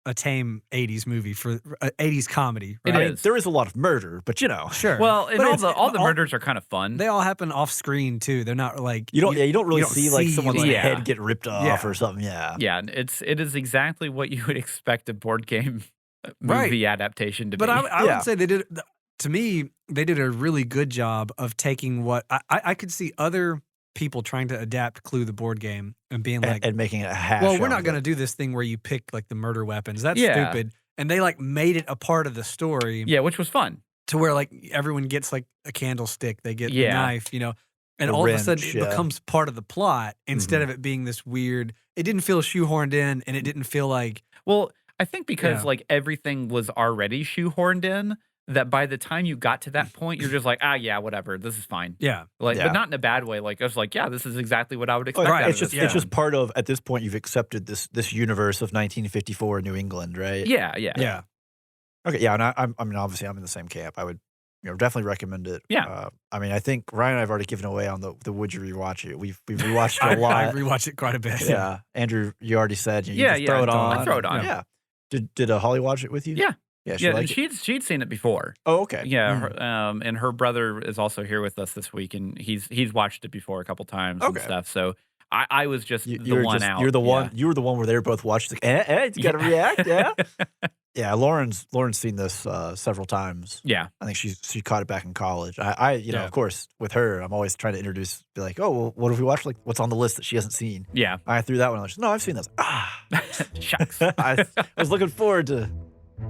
a tame '80s movie for '80s comedy. It Right? I mean, is. there is a lot of murder, but Sure. Well, and But all it's- the murders are kind of fun. they all happen off screen too. They're not like you don't really you don't see like see, someone's like- head get ripped off Yeah. or something. Yeah. Yeah, and it is exactly what you would expect a board game Right. movie adaptation to But be. I Yeah. would say they did. To me, they did a really good job of taking what I could see other people trying to adapt Clue the board game and being like, and making it a hash. well, we're out not of going to it. do this thing where you pick like the murder weapons. That's Yeah. stupid. And they like made it a part of the story yeah, which was fun. to where like everyone gets like a candlestick, they get Yeah. the knife, and The all of a wrench, sudden it yeah. becomes part of the plot instead of it being this weird. It didn't feel shoehorned in, and it didn't feel like Well, I think because Yeah. like everything was already shoehorned in, that by the time you got to that point, you're just like, yeah, whatever, this is fine. yeah. Like, Yeah. but not in a bad way. Like I was like, yeah, this is exactly what I would Oh, expect. Right, out it's of just this it's film. just part of, at this point, you've accepted this universe of 1954 New England, right? yeah. Yeah. Okay, yeah, and I mean, obviously, I'm in the same camp. I would, definitely recommend it. Yeah. I mean, I think Ryan and I've already given away on the would you rewatch it. We've rewatched I it a lot. rewatch it quite a bit. Yeah, Andrew, you already said you Yeah, just yeah, throw it I on. throw it on. Yeah. Did Holly watch it with you? Yeah. Yeah, she Yeah, liked and it. she'd seen it before. Oh, okay. Yeah, Mm. and her brother is also here with us this week, and he's watched it before a couple times and Okay. stuff. So I was just the You're one just, out. You're the one. Yeah. You were the one where they were both watching. Like, you got to react. Yeah. Yeah. Lauren's seen this several times. Yeah. I think she caught it back in college. I Yeah. of course, with her, I'm always trying to be like, oh, well, what have we watched? Like, what's on the list that she hasn't seen? Yeah. I threw that one. I was like, no, I've seen this. Shucks. I was looking forward to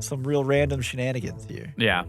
some real random shenanigans here. Yeah.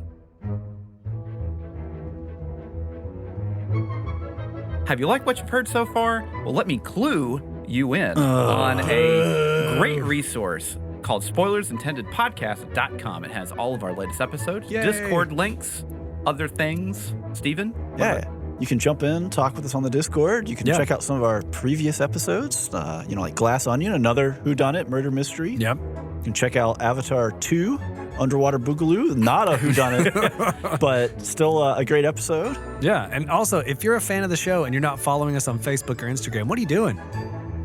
Have you liked what you've heard so far? Well, let me clue you in on a great resource called spoilersintendedpodcast.com. It has all of our latest episodes, Yay. Discord links, other things, Steven? Yeah. You can jump in, talk with us on the Discord. You can check out some of our previous episodes, like Glass Onion, another whodunit murder mystery. Yep. You can check out Avatar 2, Underwater Boogaloo, not a whodunit, but still a great episode. Yeah, and also, if you're a fan of the show and you're not following us on Facebook or Instagram, what are you doing?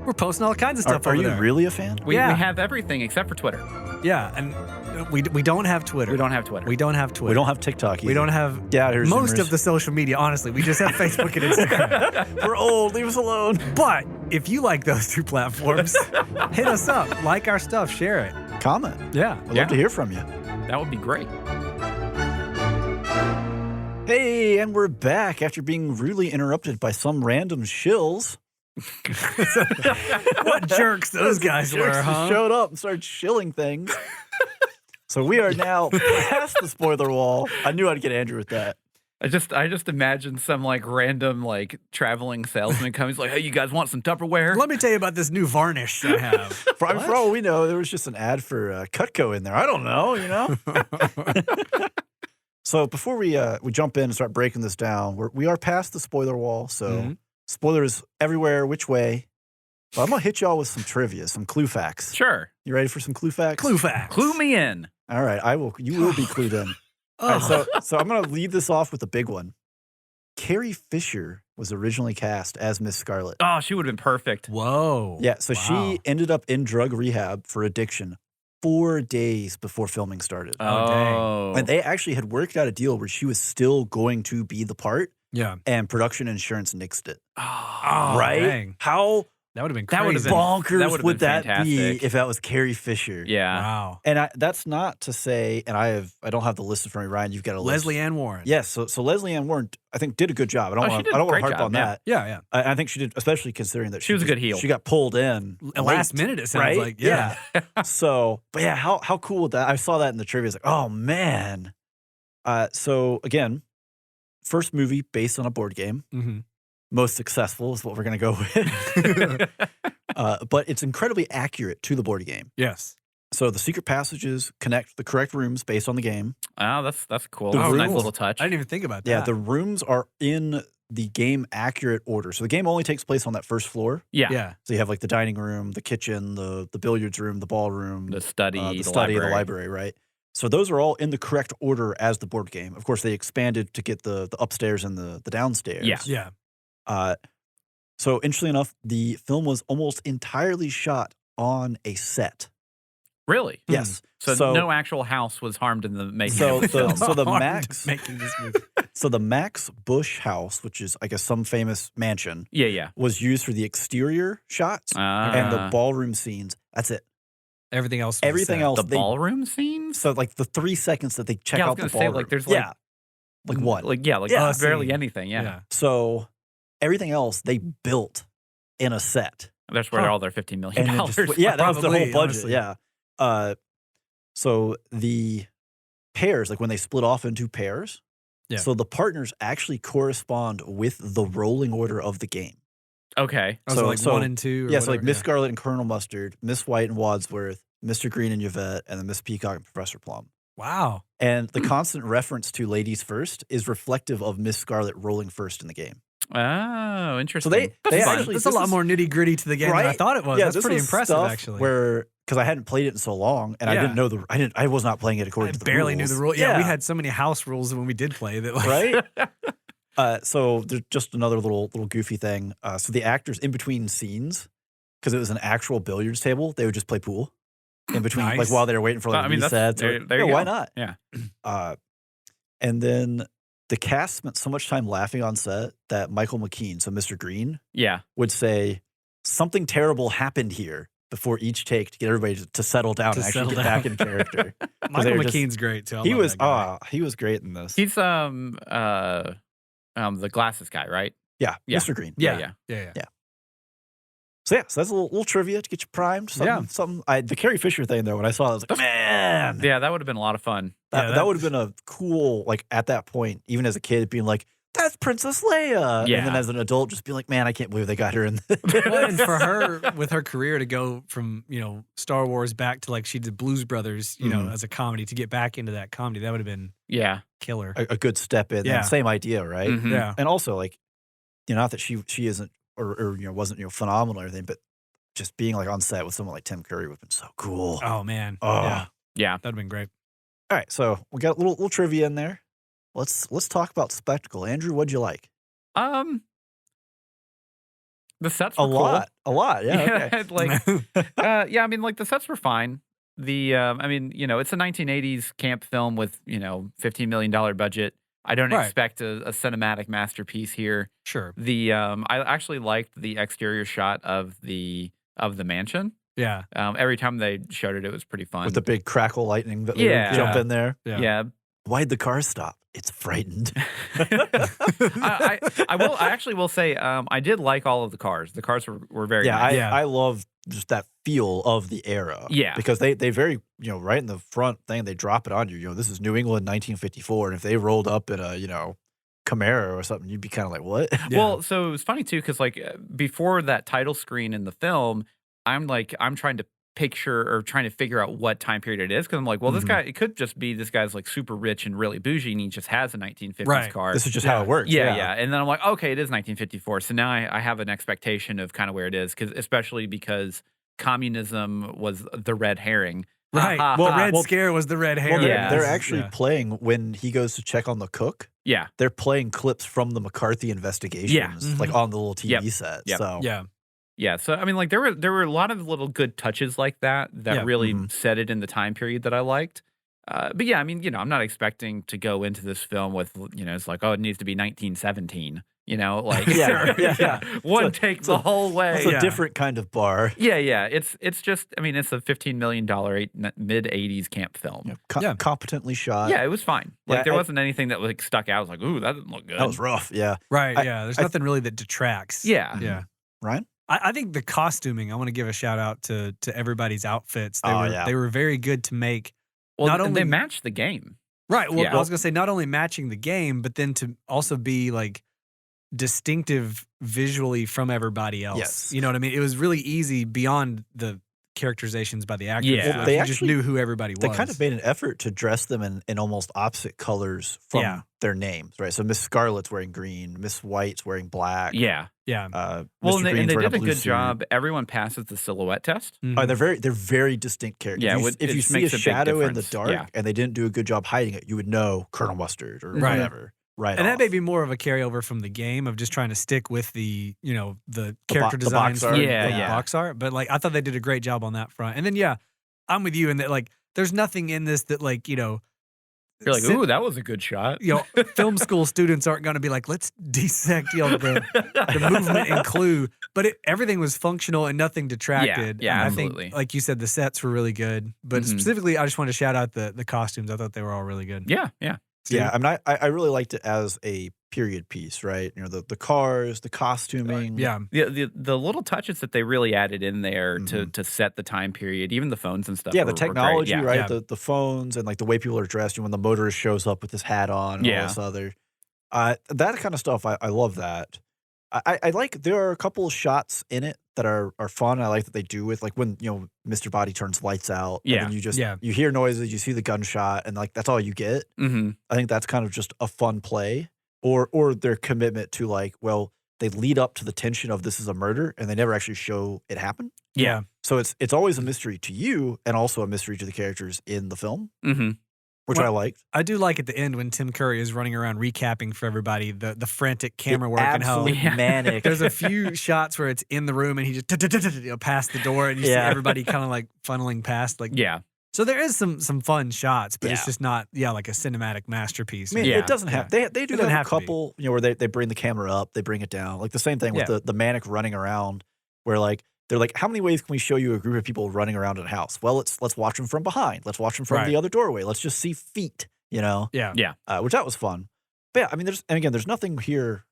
We're posting all kinds of stuff Are over you there. really a fan? We have everything except for Twitter. Yeah, and we don't have Twitter. We don't have Twitter. We don't have Twitter. We don't have TikTok either. We don't have Doubters, most Zoomers. of the social media, honestly. We just have Facebook and Instagram. We're old. Leave us alone. But if you like those two platforms, hit us up. Like our stuff. Share it. Comment. Yeah. We'd love to hear from you. That would be great. Hey, and we're back after being rudely interrupted by some random shills. What jerks those guys Jerks were, just huh? showed up and started shilling things. So we are now past the spoiler wall. I knew I'd get Andrew with that. I just imagine some like random like traveling salesman comes like, hey, you guys want some Tupperware? Let me tell you about this new varnish I have. For all we know, there was just an ad for Cutco in there. I don't know, So before we jump in and start breaking this down, we are past the spoiler wall. So spoilers everywhere, which way. But I'm going to hit y'all with some trivia, some clue facts. Sure. You ready for some clue facts? Clue facts. Clue me in. All right, you will be clued in. All right, so I'm going to lead this off with a big one. Carrie Fisher was originally cast as Miss Scarlet. Oh, she would have been perfect. Whoa. Yeah, so Wow. she ended up in drug rehab for addiction 4 days before filming started. Oh, dang. And they actually had worked out a deal where she was still going to be the part, Yeah. and production insurance nixed it. Oh, right? dang. How That would have been That crazy. would've been- bonkers would've would been that be fantastic. if that was Carrie Fisher? Yeah. Wow. And that's not to say, and I don't have the list in front of me, Ryan. You've got a list. Leslie Ann Warren. Yes, so Leslie Ann Warren, I think, did a good job. I don't Oh, she want did to a great harp job, on yeah. that. Yeah, yeah. I think she did, especially considering that She was a good heel. She got pulled in Last late, minute, it sounds right? like. Yeah. So, but yeah, how cool would that? I saw that in the trivia. It's like, oh man. So again, first movie based on a board game. Mm-hmm. Most successful is what we're gonna go with. But it's incredibly accurate to the board game. Yes. So the secret passages connect the correct rooms based on the game. Oh, that's cool. The That's a nice rules- little touch. I didn't even think about that. Yeah, the rooms are in the game accurate order. So the game only takes place on that first floor. Yeah. Yeah. So you have like the dining room, the kitchen, the billiards room, the ballroom, The study, the the study, library. the library, right? So those are all in the correct order as the board game. Of course, they expanded to get the upstairs and the downstairs. Yeah. Yeah. So interestingly enough, the film was almost entirely shot on a set. Really? Yes. So, no actual house was harmed in the making So of the film. the Harmed Max making this movie. so the Max Bush house, which is I guess some famous mansion, Yeah. was used for the exterior shots and the ballroom scenes. That's it. Everything else. was Everything set. else. The ballroom scenes? So like the 3 seconds that they check Yeah, I was out the gonna say, ballroom. like, there's, yeah, like what? Yeah, barely scene. anything. Yeah. So everything else they built in a set. That's where Huh. all their $15 million. And it just, yeah, that was the Probably, whole budget. honestly. Yeah. So the pairs, like when they split off into pairs, Yeah. so the partners actually correspond with the rolling order of the game. Okay. Oh, so like 1 and 2. Or Yeah, so like whatever? Miss Scarlet and Colonel Mustard, Miss White and Wadsworth, Mr. Green and Yvette, and then Miss Peacock and Professor Plum. Wow. And the constant reference to ladies first is reflective of Miss Scarlet rolling first in the game. Oh, interesting. they That's fun. actually- That's a this lot is- more nitty gritty to the game than I Right? thought it was. Yeah, That's this pretty was impressive, stuff actually. Where because I hadn't played it in so long, and I Yeah. didn't know I was not playing it according I to the barely rules. knew the rule. Yeah, we had so many house rules when we did play that. Like, right. So there's just another little goofy thing. So the actors in between scenes, because it was an actual billiards table, they would just play pool in between, Nice. like while they were waiting for like I mean, resets. there you why go. not? Yeah. And then the cast spent so much time laughing on set that Michael McKean, so Mr. Green, Yeah. would say something terrible happened here before each take to get everybody to settle down To and actually settle get back in character. Michael were just- McKean's great too. I He love was that guy. he was great in this. He's the glasses guy, right? yeah, yeah. Mr. Green. Yeah. yeah. So yeah, so that's a little trivia to get you primed. Something. The Carrie Fisher thing though, when I saw it, I was like, man, Yeah, that would have been a lot of fun. that would have been a cool, like at that point, even as a kid, being like, that's Princess Leia. And then Yeah. as an adult, just be like, man, I can't believe they got her in this. Well, and for her, with her career to go from, Star Wars back to like she did Blues Brothers, as a comedy, to get back into that comedy, that would have been Yeah. killer. a good step in. Yeah. And same idea, right? Mhm. Yeah. And also, like, not that she isn't or wasn't phenomenal or anything, but just being like on set with someone like Tim Curry would have been so cool. Oh, man. Oh. Yeah. Yeah. That'd have been great. All right, so we got a little trivia in there. Let's talk about spectacle. Andrew, what'd you like? The sets A were cool. lot. Yeah. Okay. Like, I mean, like the sets were fine. The, I mean, it's a 1980s camp film with, $15 million budget. I don't Right. expect a cinematic masterpiece here. Sure. The, I actually liked the exterior shot of the mansion. Yeah. Every time they showed it, it was pretty fun. With the big crackle lightning that they would Yeah. jump in there. Yeah. yeah. Why'd the car stop? It's frightened. I actually will say, I did like all of the cars. The cars were very Yeah, nice. I love just that feel of the era. Yeah. Because they very, right in the front thing, they drop it on you. This is New England 1954. And if they rolled up in a, Camaro or something, you'd be kind of like, what? Yeah. Well, so it was funny too, because like before that title screen in the film, I'm trying to picture or trying to figure out what time period it is, because I'm like, well, this guy, it could just be this guy's like super rich and really bougie, and he just has a 1950s Right. car. This is just how it works. Yeah. And then I'm like, okay, it is 1954. So now I have an expectation of kind of where it is, especially because communism was the red herring. Right. Well, Red Scare was the red hair. Well, Yeah. they're actually playing when he goes to check on the cook. Yeah. They're playing clips from the McCarthy investigations, like on the little TV set. Yep. So Yeah. Yeah, so I mean, like there were a lot of little good touches like that Yeah. really set it in the time period that I liked. But yeah, I mean, I'm not expecting to go into this film with, it's like, oh, it needs to be 1917. Like Yeah. one take the whole way. it's a different kind of bar. Yeah. It's just, I mean, it's a $15 million mid 80s camp film. Competently shot. Yeah, it was fine. Like Yeah, there wasn't anything that like stuck out. I was like, ooh, that didn't look good. That was rough. Yeah. Right. I- There's nothing really that detracts. Yeah. Yeah. Ryan? I think the costuming, I want to give a shout out to everybody's outfits. Yeah. They were very good to make. Well, Not and only- they matched the game. Right. Well, Yeah. I was going to say not only matching the game, but then to also be like distinctive visually from everybody else. Yes. You know what I mean? It was really easy beyond the characterizations by the actors. Yeah. Like, They you just actually- knew who everybody was. They kind of made an effort to dress them in almost opposite colors from Yeah. their names, right? So Miss Scarlet's wearing green, Miss White's wearing black. Yeah. Yeah. Well, Mr. and they Green's did wearing a blue good suit. job. Everyone passes the silhouette test. Mhm. Oh, they're very distinct characters. Yeah, if it you just see a makes a big shadow in the difference. dark Yeah. and they didn't do a good job hiding it, you would know Colonel Mustard or Right. whatever. Right. And that off. may be more of a carryover from the game of just trying to stick with the character the box designs, art. from Yeah, the yeah. box art. But like, I thought they did a great job on that front. And then, yeah, I'm with you in that, like, there's nothing in this that, like, You're like, sit- ooh, that was a good shot. film school students aren't going to be like, let's dissect the movement and clue. But everything was functional and nothing detracted. Yeah, And absolutely. I think, like you said, the sets were really good. But Mhm. specifically, I just want to shout out the costumes. I thought they were all really good. Yeah. Yeah, I really liked it as a period piece, right? The cars, the costuming. Yeah. The little touches that they really added in there Mhm. to set the time period, even the phones and stuff. Yeah, were the great. technology, Yeah. right? Yeah. The phones and like the way people are dressed. When the motorist shows up with his hat on and all Yeah. this other, that kind of stuff. I love that. I like there are a couple of shots in it that are fun. I like that they do with like when Mr. Body turns lights out. Yeah. And then you just Yeah. you hear noises, you see the gunshot, and like that's all you get. Mm-hmm. I think that's kind of just a fun play, or their commitment to like, well, they lead up to the tension of this is a murder, and they never actually show it happen. Yeah. So it's always a mystery to you, and also a mystery to the characters in the film, Mm-hmm. which Well, I liked. I do like at the end when Tim Curry is running around recapping for everybody the frantic camera work and how Absolute Yeah. manic. there's a few shots where it's in the room and he just past the door and you see Yeah. everybody kind of like funneling past. Like, Yeah. so there is some fun shots, but it's Yeah. just not like a cinematic masterpiece. I mean, Yeah. it doesn't have. They do It doesn't have have a to be. couple, where they bring the camera up, they bring it down, like the same thing with Yeah. the manic running around, where like they're like, how many ways can we show you a group of people running around in a house? Well, let's watch them from behind, let's watch them from Right. the other doorway, let's just see feet, Yeah. which that was fun. But yeah, I mean, there's nothing here.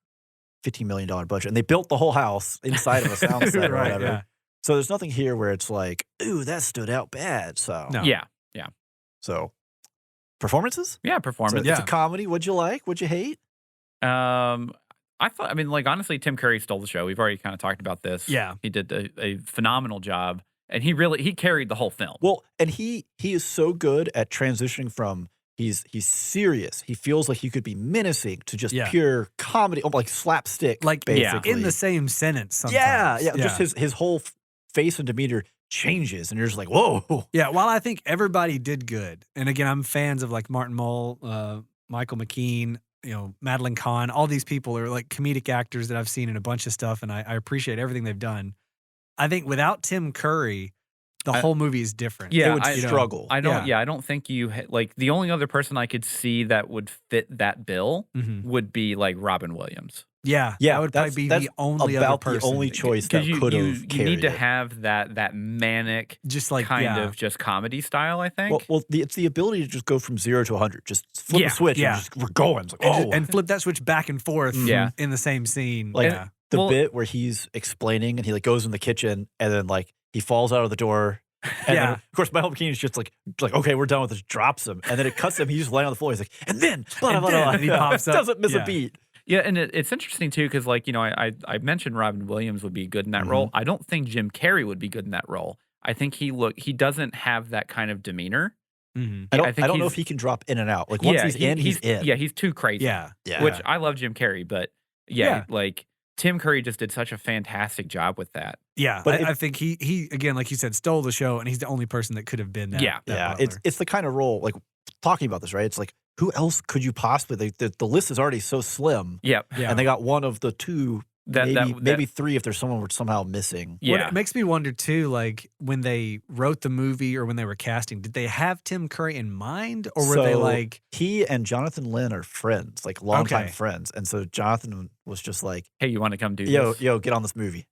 $15 million budget, and they built the whole house inside of a sound set or Right, whatever. yeah. So there's nothing here where it's like, ooh, that stood out bad. So No. Yeah. So performances. Yeah. So Performance. it's a comedy. What'd you like? What'd you hate? I thought, I mean, like, honestly, Tim Curry stole the show. We've already kind of talked about this. Yeah. He did a phenomenal job, and he carried the whole film. Well, and he is so good at transitioning from he's serious. He feels like he could be menacing to just pure comedy, like slapstick, like basically. in the same sentence. Sometimes. Yeah. Just his whole face and demeanor changes, and you're just like, whoa. Yeah. While I think everybody did good, and again, I'm fans of like Martin Mull, Michael McKean, Madeline Kahn. All these people are like comedic actors that I've seen in a bunch of stuff, and I appreciate everything they've done. I think without Tim Curry, the whole movie is different. Yeah, it would struggle. I don't. Yeah, I don't think like the only other person I could see that would fit that bill would be like Robin Williams. Yeah, that would probably be the only other person. The only choice that could have carried You need to it. have that manic, just like kind of just comedy style. I think. Well, it's the ability to just go from 0 to 100. Just flip a switch. And we're going. It's like, and flip that switch back and forth. In the same scene. Like the bit where he's explaining and he like goes in the kitchen and then like he falls out of the door. And then, of course, Michael McKean is just like, okay, we're done with this. Drops him, and then it cuts him. He's just laying on the floor. He's like, and then, and he pops up. Doesn't miss a beat. Yeah, and it's interesting too because like I mentioned Robin Williams would be good in that role. I don't think Jim Carrey would be good in that role. I think he doesn't have that kind of demeanor. I don't know if he can drop in and out. Like once he's in, he's in. Yeah, he's too crazy. Yeah. Which I love Jim Carrey, but like Tim Curry just did such a fantastic job with that. Yeah, but I think he again, like you said, stole the show, and he's the only person that could have been that. Yeah. It's the kind of role like talking about this, right? It's like who else could you possibly? The list is already so slim. Yeah, and they got one of the two. Maybe three if there's someone we're somehow missing. Yeah. It makes me wonder too, like when they wrote the movie or when they were casting, did they have Tim Curry in mind, or were they like he and Jonathan Lynn are friends, like longtime friends, and so Jonathan was just like, "Hey, you want to come do this? Yo, get on this movie."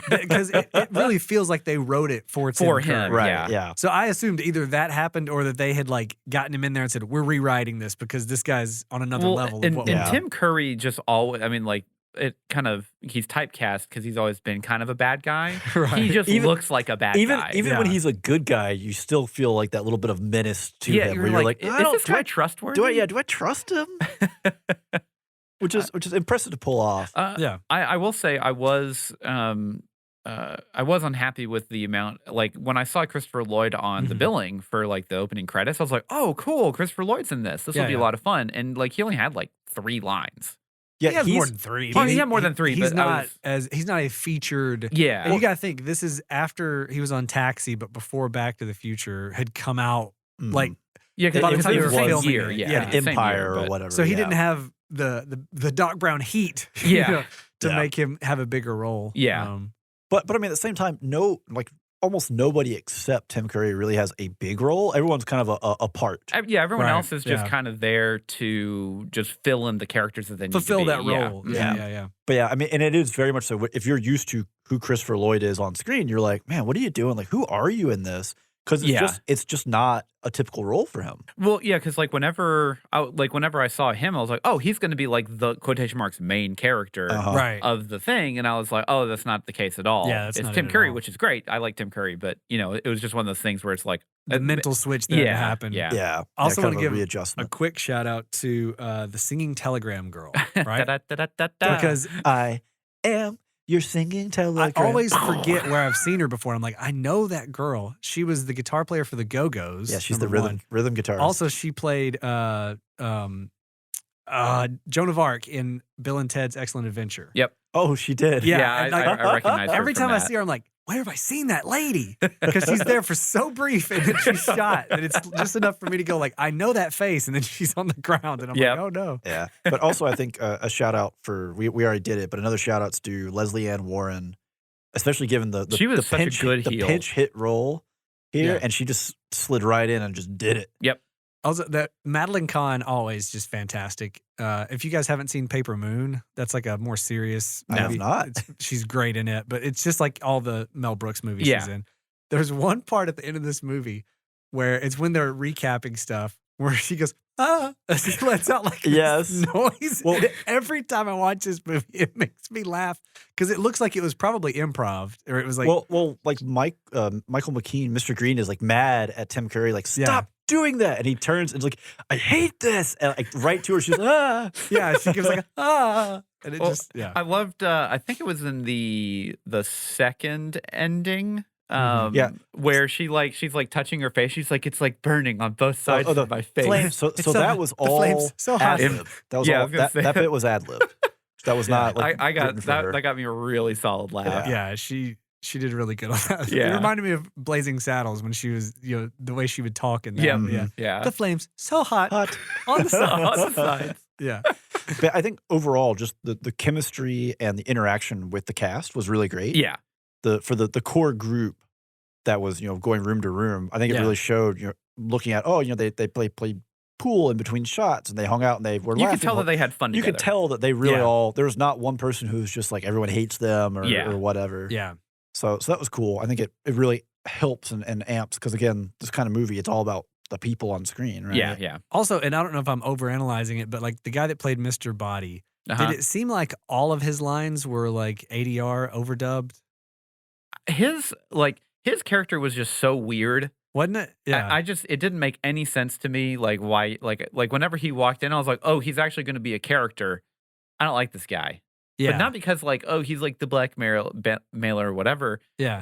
Because it really feels like they wrote it for him, right? Yeah. So I assumed either that happened or that they had like gotten him in there and said, "We're rewriting this because this guy's on another level." And Tim Curry just always, I mean, like. He's typecast because he's always been kind of a bad guy. Right. He just looks like a bad guy. Even when he's a good guy, you still feel like that little bit of menace to him. Where you're like, is this guy trustworthy? Do I trust him? which is impressive to pull off. I will say I was unhappy with the amount. Like when I saw Christopher Lloyd on the billing for like the opening credits, I was like, oh, cool, Christopher Lloyd's in this. This will be a lot of fun. And like he only had like 3 lines. Yeah, he has more than 3. He had more than 3. He's not a featured. Yeah, and you got to think this is after he was on Taxi, but before Back to the Future had come out. Like because by the time it was the same filming year, Empire or whatever. So he didn't have the Doc Brown heat, to make him have a bigger role. Yeah, but I mean at the same time, almost nobody except Tim Curry really has a big role. Everyone's kind of a part. Everyone else is just kind of there to just fill in the characters that they need fulfill to be. that role. Yeah. But yeah, I mean, and it is very much so. If you're used to who Christopher Lloyd is on screen, you're like, man, what are you doing? Like, who are you in this? Because it's just not a typical role for him. Well, yeah, because whenever I saw him, I was like, oh, he's going to be like the quotation marks main character of the thing, and I was like, oh, that's not the case at all. Yeah, it's Tim Curry, which is great. I like Tim Curry, but it was just one of those things where it's like the mental switch that happened. Yeah. Also, want to give readjustment. a quick shout out to the singing telegram girl, right? Because I am. You're singing telegram. I always forget where I've seen her before. I'm like, I know that girl. She was the guitar player for the Go-Go's. Yeah, she's the rhythm guitarist. Also, she played Joan of Arc in Bill and Ted's Excellent Adventure. Yep. Oh, she did. Yeah, I recognize her. Every time I see her, I'm like, where have I seen that lady? Because she's there for so brief and then she's shot. And it's just enough for me to go like, I know that face. And then she's on the ground and I'm like, oh no. Yeah. But also I think a shout out for, we already did it, but another shout outs to Leslie Ann Warren, especially given the she was such a good heel. The pinch hit role here. And she just slid right in and just did it. Yep. Also, that Madeline Kahn, always just fantastic. If you guys haven't seen Paper Moon, that's like a more serious movie. I have not. She's great in it, but it's just like all the Mel Brooks movies she's in. There's one part at the end of this movie where it's when they're recapping stuff where she goes, she lets out like this noise. Well, every time I watch this movie, it makes me laugh because it looks like it was probably improv, or it was like well, like Michael McKean, Mr. Green is like mad at Tim Curry, like stop doing that? And he turns and is like, I hate this. And like right to her, she's like, ah. Yeah, she gives like a, ah. And it Well, just, yeah. I loved. I think it was in the second ending. Yeah. Where she's like touching her face. She's like, it's like burning on both sides the of my face. flames. So It's that was the all flames so hot. ad-lib. That was Yeah, I all was gonna say that bit was ad lib. That was not like I got written for that. her. That got me a really solid laugh. Yeah, she did really good on that. It Yeah. reminded me of Blazing Saddles when she was, the way she would talk in that. Yeah, Yeah. yeah. The flames so hot, Hot. on the sides. On the sides. Yeah. But I think overall, just the chemistry and the interaction with the cast was really great. Yeah. For the core group that was going room to room, I think it Yeah. really showed looking at they played pool in between shots and they hung out and they were You laughing. could tell that they had fun You together. could tell that they really Yeah. all there was not one person who's just like everyone hates them or whatever. Yeah. So that was cool. I think it really helps and amps because again, this kind of movie, it's all about the people on screen, right? Yeah, yeah. Also, and I don't know if I'm overanalyzing it, but like the guy that played Mr. Body, Uh-huh. did it seem like all of his lines were like ADR overdubbed? His character was just so weird. Wasn't it? Yeah. It didn't make any sense to me. Like why? Like whenever he walked in, I was like, oh, he's actually going to be a character. I don't like this guy. yeah. But not because like, oh, he's like the blackmailer or whatever. yeah.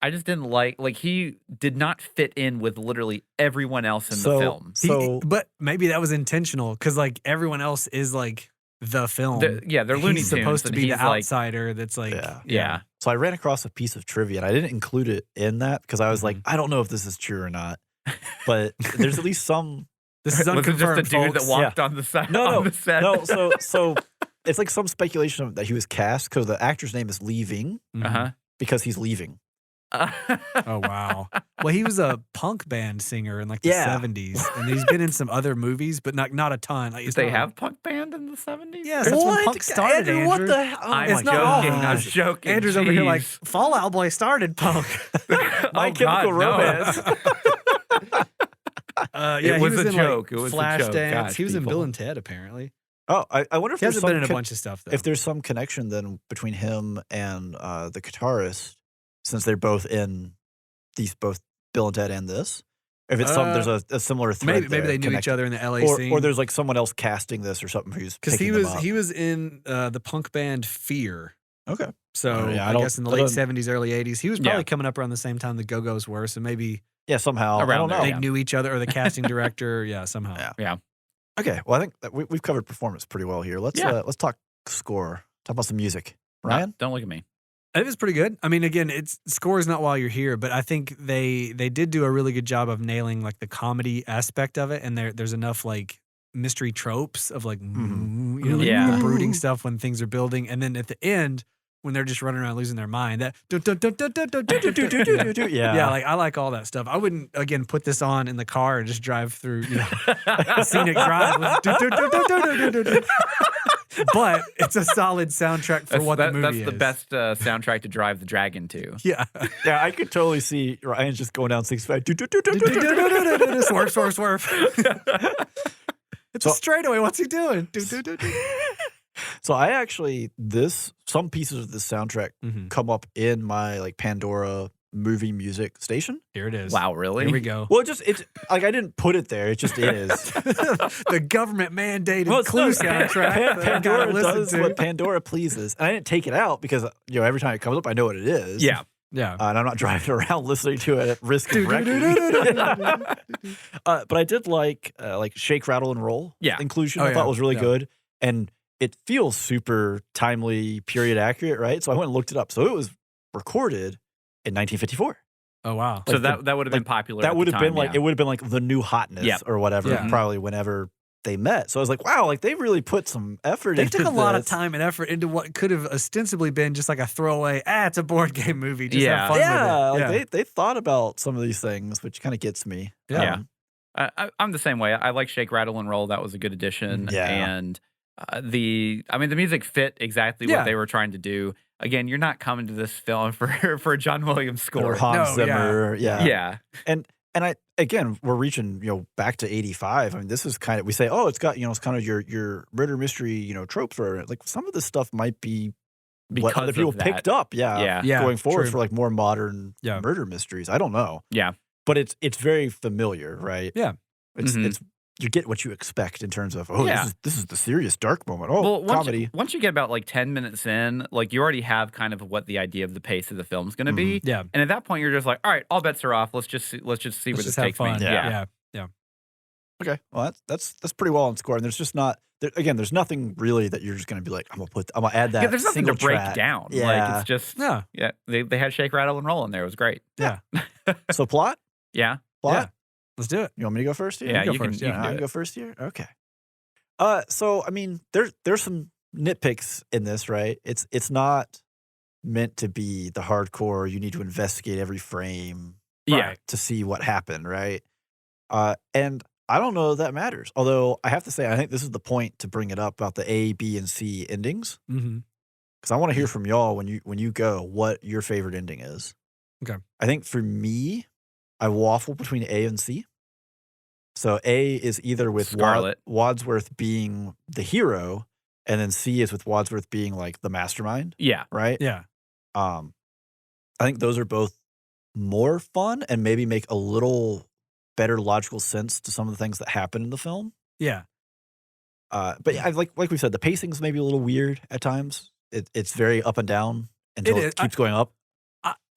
I just didn't like he did not fit in with literally everyone else in the film. But maybe that was intentional because like everyone else is like the film. They're Looney He's Tunes. supposed to and be the he's like, outsider that's like, yeah. So I ran across a piece of trivia, and I didn't include it in that because I was like, I don't know if this is true or not. But there's at least some. This is Was it unconfirmed, just a dude folks. that walked on the side? No, on the set? no. So it's like some speculation that he was cast because the actor's name is Leaving Uh-huh. because he's leaving. Oh wow. Well, he was a punk band singer in like the Yeah. 70s, and he's been in some other movies, but not a ton. Like, Did it's they not- have punk band in the 70s? Yes, that's when punk started. Andrew. What the hell? Oh I'm my not joking. all- I'm joking. Andrew's over here like Jeez. Fallout Boy started punk. My Oh, Chemical God, no. Romance. Yeah, It he was a in, joke. Like, It was a Flashdance. joke. Gosh, He was in people. Bill and Ted apparently. Oh, I wonder if He there's hasn't some been in a bunch of stuff though. if there's some connection then between him and the guitarist, since they're both in both Bill and Ted and this. If it's there's a similar thread. maybe they knew each other in the LA scene. or there's like someone else casting this or something who's because picking them up. he was in the punk band Fear. Okay. So yeah, I guess in the I late don't- 70s, early 80s, he was probably Yeah. coming up around the same time the Go-Go's were. So maybe Yeah, somehow. I Around don't there, know. they yeah. knew each other, or the casting director. Yeah, somehow. Yeah. Yeah. Okay. Well, I think that we've covered performance pretty well here. Let's talk score. Talk about some music. Ryan? No, don't look at me. It was pretty good. I mean, again, it's score is not while you're here, but I think they did do a really good job of nailing like the comedy aspect of it, and there's enough like mystery tropes of like like Yeah. the brooding stuff when things are building, and then at the end when they're just running around losing their mind, that yeah, like I like all that stuff. I wouldn't again put this on in the car and just drive through scenic drive. But it's a solid soundtrack for what the movie is. That's the best soundtrack to drive the dragon to. Yeah. Yeah, I could totally see Ryan's just going down 65. Swerve, swerve, swerve. It's a straightaway. What's he doing? So I actually some pieces of this soundtrack come up in my like Pandora movie music station. Here it is. Wow, really? Here we go. Well, it's like I didn't put it there. It just is. The government mandated Well, it's clue not- soundtrack. that I gotta Pandora listen does to. what Pandora pleases, and I didn't take it out because every time it comes up, I know what it is. Yeah. Yeah. And I'm not driving around listening to it at risk of wrecking. But I did like Shake, Rattle, and Roll inclusion. Oh, I thought yeah. was really Yeah. good, and it feels super timely, period accurate, right? So I went and looked it up. So it was recorded in 1954. Oh wow. So Like that would have been popular. That at would the have been time, like yeah. it would have been like the new hotness Yeah. or whatever. Yeah. Probably whenever they met. So I was like, wow, like they really put some effort They into took a lot of this. time and effort into what could have ostensibly been just like a throwaway, it's a board game movie. Just Yeah. have fun Yeah, with it. like they thought about some of these things, which kind of gets me. Yeah. I'm the same way. I like Shake, Rattle, and Roll. That was a good addition. Yeah. And the music fit exactly Yeah. what they were trying to do. Again, you're not coming to this film for a John Williams score. Or Hans No, Zimmer. Yeah. Yeah. And we're reaching, back to 85. I mean, this is kind of, we say, oh, it's got, it's kind of your murder mystery, tropes or like some of this stuff might be what Because other people of that. picked up. Yeah. Yeah, Going forward true. for like more modern Yeah. murder mysteries. I don't know. Yeah. but it's very familiar, right? Yeah. It's you get what you expect in terms of Yeah. this is the serious dark moment. Oh, Well, comedy. once you get about like 10 minutes in, like you already have kind of what the idea of the pace of the film is going to be. Yeah. And at that point, you're just like, all right, all bets are off. Let's just see where Let's this just have takes me. fun. Yeah. Yeah. Okay, well that's pretty well on score, and there's just not there's nothing really that you're just gonna be like I'm gonna add that. Yeah, there's nothing to single break track. down. Yeah. Like it's just Yeah. They had shake, rattle, and roll in there. It was great. Yeah. So plot. Yeah. Let's do it. You want me to go first here? Yeah, go you can first, you yeah. can I do can it. go first here. Okay. So I mean, there's some nitpicks in this, right? It's not meant to be the hardcore. You need to investigate every frame Yeah. Right. to see what happened, right? And I don't know that matters. Although I have to say, I think this is the point to bring it up about the A, B, and C endings, Mm-hmm. because I want to hear from y'all when you go what your favorite ending is. Okay. I think for me, I waffle between A and C. So A is either with Scarlet. Wadsworth being the hero, and then C is with Wadsworth being like the mastermind, Yeah. right? Yeah. I think those are both more fun and maybe make a little better logical sense to some of the things that happen in the film. Yeah. But yeah, like we said, the pacing's maybe a little weird at times. It's very up and down until It it is. keeps going up.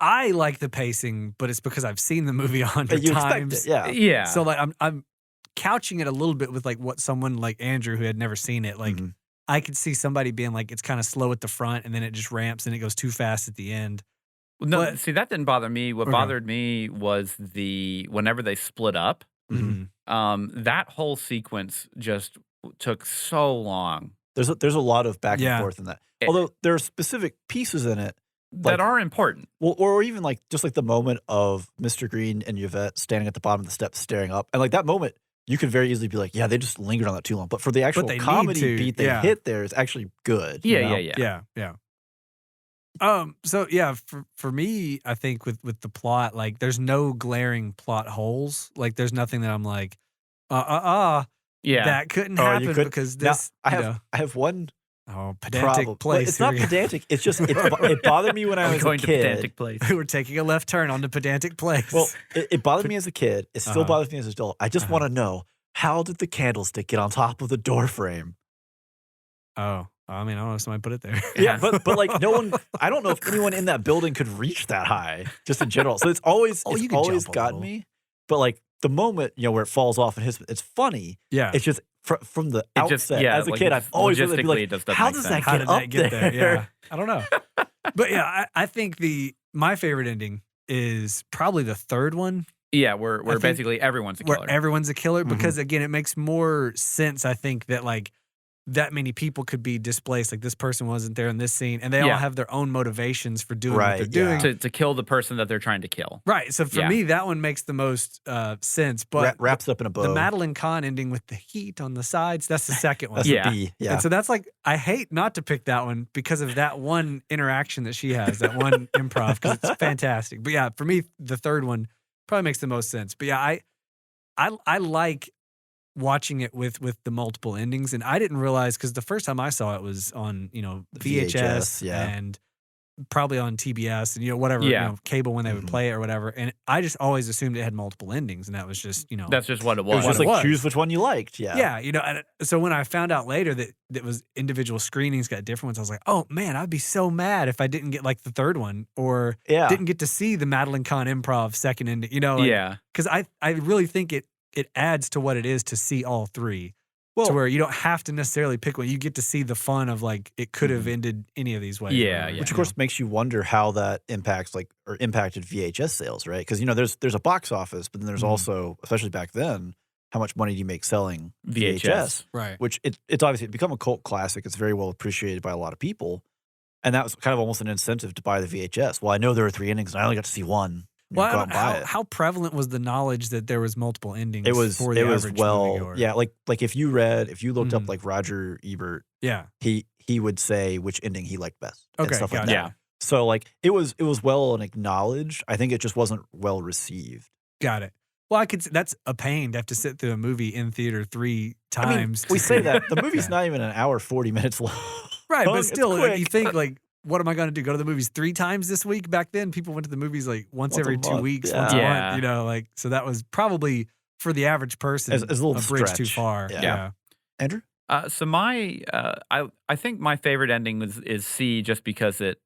I like the pacing, but it's because I've seen the movie 100 You expect times. it, yeah. Yeah. So like I'm couching it a little bit with like what someone like Andrew who had never seen it, like Mhm. I could see somebody being like it's kind of slow at the front and then it just ramps and it goes too fast at the end. No, but- see, that didn't bother me. What Okay. bothered me was whenever they split up, Mhm. that whole sequence just took so long. There's a lot of back Yeah. and forth in that. It- Although there are specific pieces in it, That are important. well, or even like just like the moment of Mr. Green and Yvette standing at the bottom of the steps staring up, and like that moment, you could very easily be like, yeah, they just lingered on that too long. But for the actual they need comedy to, beat they yeah. hit there is actually good. you know? Yeah. Yeah. So yeah, for me, I think with the plot, like there's no glaring plot holes. Like there's nothing that I'm like, Yeah. that couldn't Oh, you happen could- because Now, this, I you have know, I have one pedantic problem. Well, place. it's Here not we go. pedantic. It's just it bothered me when I Are we was a going to kid. pedantic place? We're taking a left turn onto pedantic place. Well, it bothered me as a kid. It still Uh-huh. bothers me as an adult. I just want to know, how did the candlestick get on top of the door frame? oh, I mean, I don't know if somebody put it there. Yeah, but like no one. I don't know if anyone in that building could reach that high, just in general. So it's always Oh, you it's could always jump a gotten little. me. But like the moment where it falls off and hits, it's funny. Yeah. It's just from the It just- outset. yeah, as a like, kid, I've always wanted to be logistically, like, it just doesn't how make does sense. that How get did up that get there? there? Yeah. I don't know. But yeah, I think my favorite ending is probably the third one Yeah, where think basically everyone's a killer. where everyone's a killer Mhm. because again, it makes more sense, I think, that like that many people could be displaced. Like this person wasn't there in this scene and they all Yeah. have their own motivations for doing what Right, they're yeah. doing. to kill the person that they're trying to kill. Right. So for Yeah. me, that one makes the most sense. But Wraps up in a bow. the Madeline Kahn ending with the heat on the sides, that's the second one. That's Yeah. a B. Yeah. And so that's like, I hate not to pick that one because of that one interaction that she has, that one improv, because it's fantastic. But yeah, for me, the third one probably makes the most sense. But yeah, I like watching it with the multiple endings. And I didn't realize, because the first time I saw it was on, The VHS, yeah. and probably on TBS and, whatever, Yeah. cable when they would Mhm. play it or whatever. And I just always assumed it had multiple endings. And that was just, That's just what it it was was. just what it like was. choose which one you liked. Yeah. Yeah, and so when I found out later that it was individual screenings got different ones, I was like, oh man, I'd be so mad if I didn't get like the third one or Yeah. didn't get to see the Madeline Kahn improv second ending, Yeah. because I really think it adds to what it is to see all three. Well, To where you don't have to necessarily pick one. You get to see the fun of like it could have Mhm. ended any of these ways. Yeah, or whatever, yeah. which of you course know? makes you wonder how that impacted VHS sales, right? Because there's a box office, but then there's Mhm. also, especially back then, how much money do you make selling VHS. Right. Which it's obviously become a cult classic. It's very well appreciated by a lot of people, and that was kind of almost an incentive to buy the VHS. Well, I know there were 3 endings, and I only got to see one. Well, I go out don't and know buy how, it. how prevalent was the knowledge that there was multiple endings? It was for the average well, moviegoer? yeah. Like if you looked up Mhm. like Roger Ebert, Yeah. he would say which ending he liked best and Okay, stuff like gotcha. that. Yeah. So like it was well and acknowledged. I think it just wasn't well received. Got it. Well, that's a pain to have to sit through a movie in theater 3 times. I mean, we to say see- that the movie's Yeah. not even an hour 40 minutes long. Right, but It's still, quick. you think like what am I going to do? Go to the movies 3 times this week? Back then, people went to the movies like once Once a every 2 month, weeks, yeah. once a Yeah. month, you know, like, so that was probably for the average person As a little bridge too stretch. far. Yeah. Yeah. Andrew? So my I think my favorite ending is C, just because it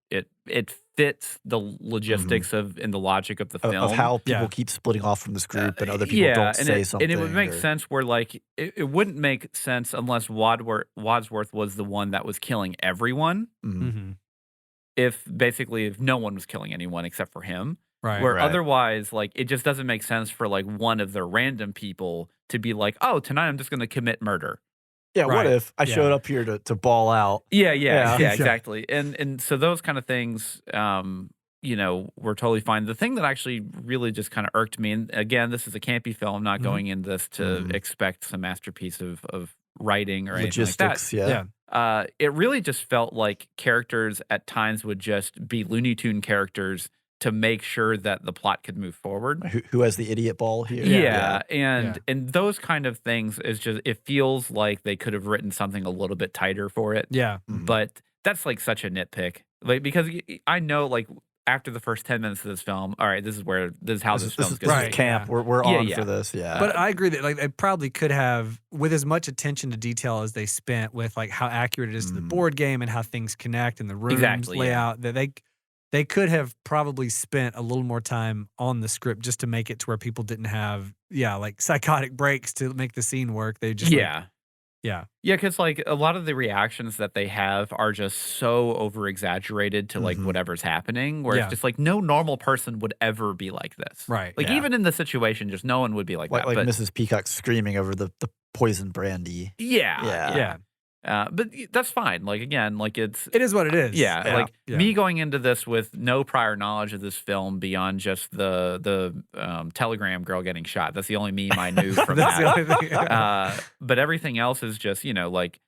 fits the logistics of and the logic of the Of film. how people Yeah. keep splitting off from this group and other people yeah, don't and say something. and it would make or- sense where like it wouldn't make sense unless Wadsworth was the one that was killing everyone. Mhm. Mm-hmm. If no one was killing anyone except for him. Right. Where Right. otherwise, like, it just doesn't make sense for like one of the random people to be like, oh, tonight I'm just going to commit murder. Yeah, what Right. if I Yeah. showed up here to ball out? Yeah, Yeah. exactly. And so those kind of things, you know, were totally fine. The thing that actually really just kind of irked me, and again, this is a campy film. I'm not Mhm. going into this to Mhm. expect some masterpiece of writing or anything like that. Logistics, yeah. Yeah. It really just felt like characters at times would just be Looney Tune characters to make sure that the plot could move forward. Who has the idiot ball here? Yeah, Yeah. and those kind of things is just, it feels like they could have written something a little bit tighter for it. Yeah. Mhm. But that's like such a nitpick. Like, because I know, like, after the first 10 minutes of this film, all right, this is how this film's This going is to be. camp. yeah. We're Yeah, on yeah. for this. Yeah. But I agree that like they probably could have, with as much attention to detail as they spent with like how accurate it is to the Mm. board game and how things connect and the rooms Exactly, yeah. layout, that they could have probably spent a little more time on the script just to make it to where people didn't have like psychotic breaks to make the scene work. They just Yeah. yeah. Yeah, because like a lot of the reactions that they have are just so over exaggerated to like Mhm. whatever's happening, where Yeah. it's just like no normal person would ever be like this. Right. Like Yeah. even in the situation, just no one would be like that. like But Mrs. Peacock screaming over the poison brandy. yeah, Yeah. Yeah. But that's fine. Like again, like it's It is what it is. yeah, Yeah. like Yeah. me going into this with no prior knowledge of this film beyond just the Telegram girl getting shot. That's the only meme I knew from That's that. the only thing. But everything else is just, you know, like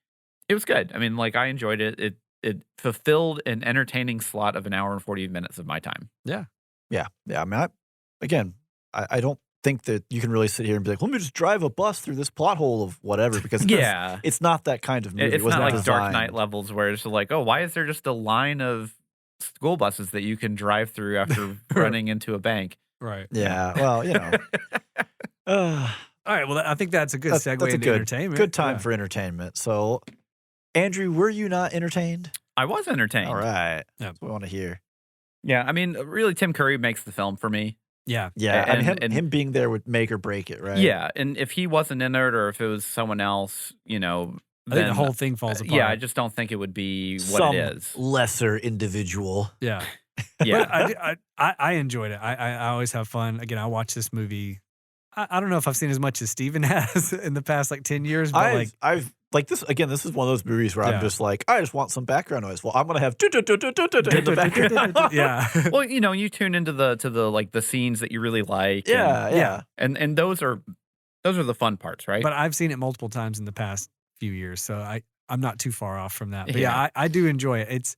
it was good. I mean, like I enjoyed it. It fulfilled an entertaining slot of an hour and 40 minutes of my time. Yeah. I mean, I don't think that you can really sit here and be like, let me just drive a bus through this plot hole of whatever, because Yeah. it's not that kind of movie. It's It wasn't not like Dark designed. Knight levels where it's like, oh, why is there just a line of school buses that you can drive through after running into a bank? Right. Yeah. Well, you know. uh, All right. Well, I think that's a good segue that's a into entertainment. good time Yeah. for entertainment. So, Andrew, were you not entertained? I was entertained. All right. Yeah. That's what we want to hear. Yeah, I mean, really, Tim Curry makes the film for me. Yeah. Yeah. I mean, And- him being there would make or break it, right? Yeah, and if he wasn't in it or if it was someone else, you know, I think then the whole thing falls apart. yeah, I just don't think it would be what Some it is. lesser individual. yeah. Yeah, But I enjoyed it. I always have fun. Again, I watch this movie. I don't know if I've seen as much as Steven has in the past like 10 years, but I've like this again. This is one of those movies where Yeah. I'm just like, I just want some background noise. Well, I'm gonna have in the background. yeah. well, you know, you tune into the like the scenes that you really like. yeah. and those are the fun parts, right? But I've seen it multiple times in the past few years, so I'm not too far off from that. But Yeah. yeah, I do enjoy it. It's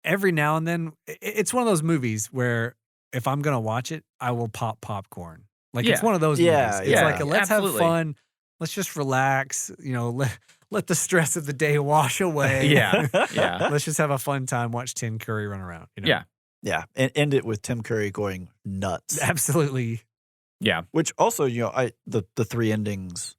every now and then. It's one of those movies where if I'm gonna watch it, I will pop popcorn. Like it's Yeah. one of those Yeah, movies. It's yeah. like let's Absolutely. have fun. Let's just relax. You know, let the stress of the day wash away. yeah, yeah, Let's just have a fun time. Watch Tim Curry run around. You know? Yeah. Yeah, and end it with Tim Curry going nuts. Absolutely. yeah. Which also, you know, the three endings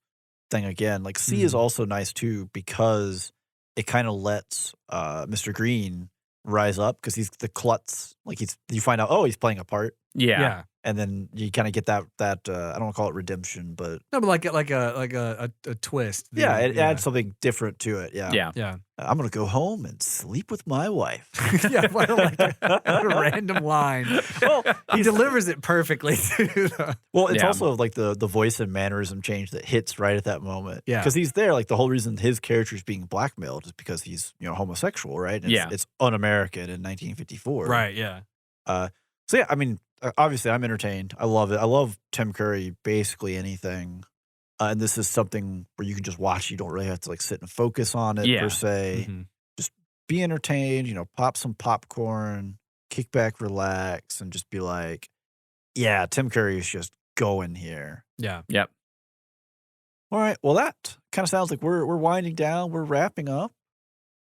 thing again, like C is Mhm. also nice too because it kind of lets Mr. Green rise up because he's the klutz. Like you find out, oh, he's playing a part, Yeah. and then you kind of get that I don't want to call it redemption, but No, but like a twist. yeah, it adds something different to it. Yeah, Yeah. Yeah. I'm gonna go home and sleep with my wife. Yeah, what a random line. Well, He delivers it perfectly too. though. Well, it's Yeah. also like the voice and mannerism change that hits right at that moment. Yeah. Because he's there. Like the whole reason his character is being blackmailed is because he's, you know, homosexual, right? And Yeah. It's un-American in 1954. Right, yeah. So yeah, I mean, obviously I'm entertained. I love it. I love Tim Curry, basically anything. And this is something where you can just watch. You don't really have to like sit and focus on it Yeah. per se. Mhm. Be entertained, you know, pop some popcorn, kick back, relax, and just be like, yeah, Tim Curry is just going here. Yeah. Yep. All right. Well, that kind of sounds like we're winding down. We're wrapping up.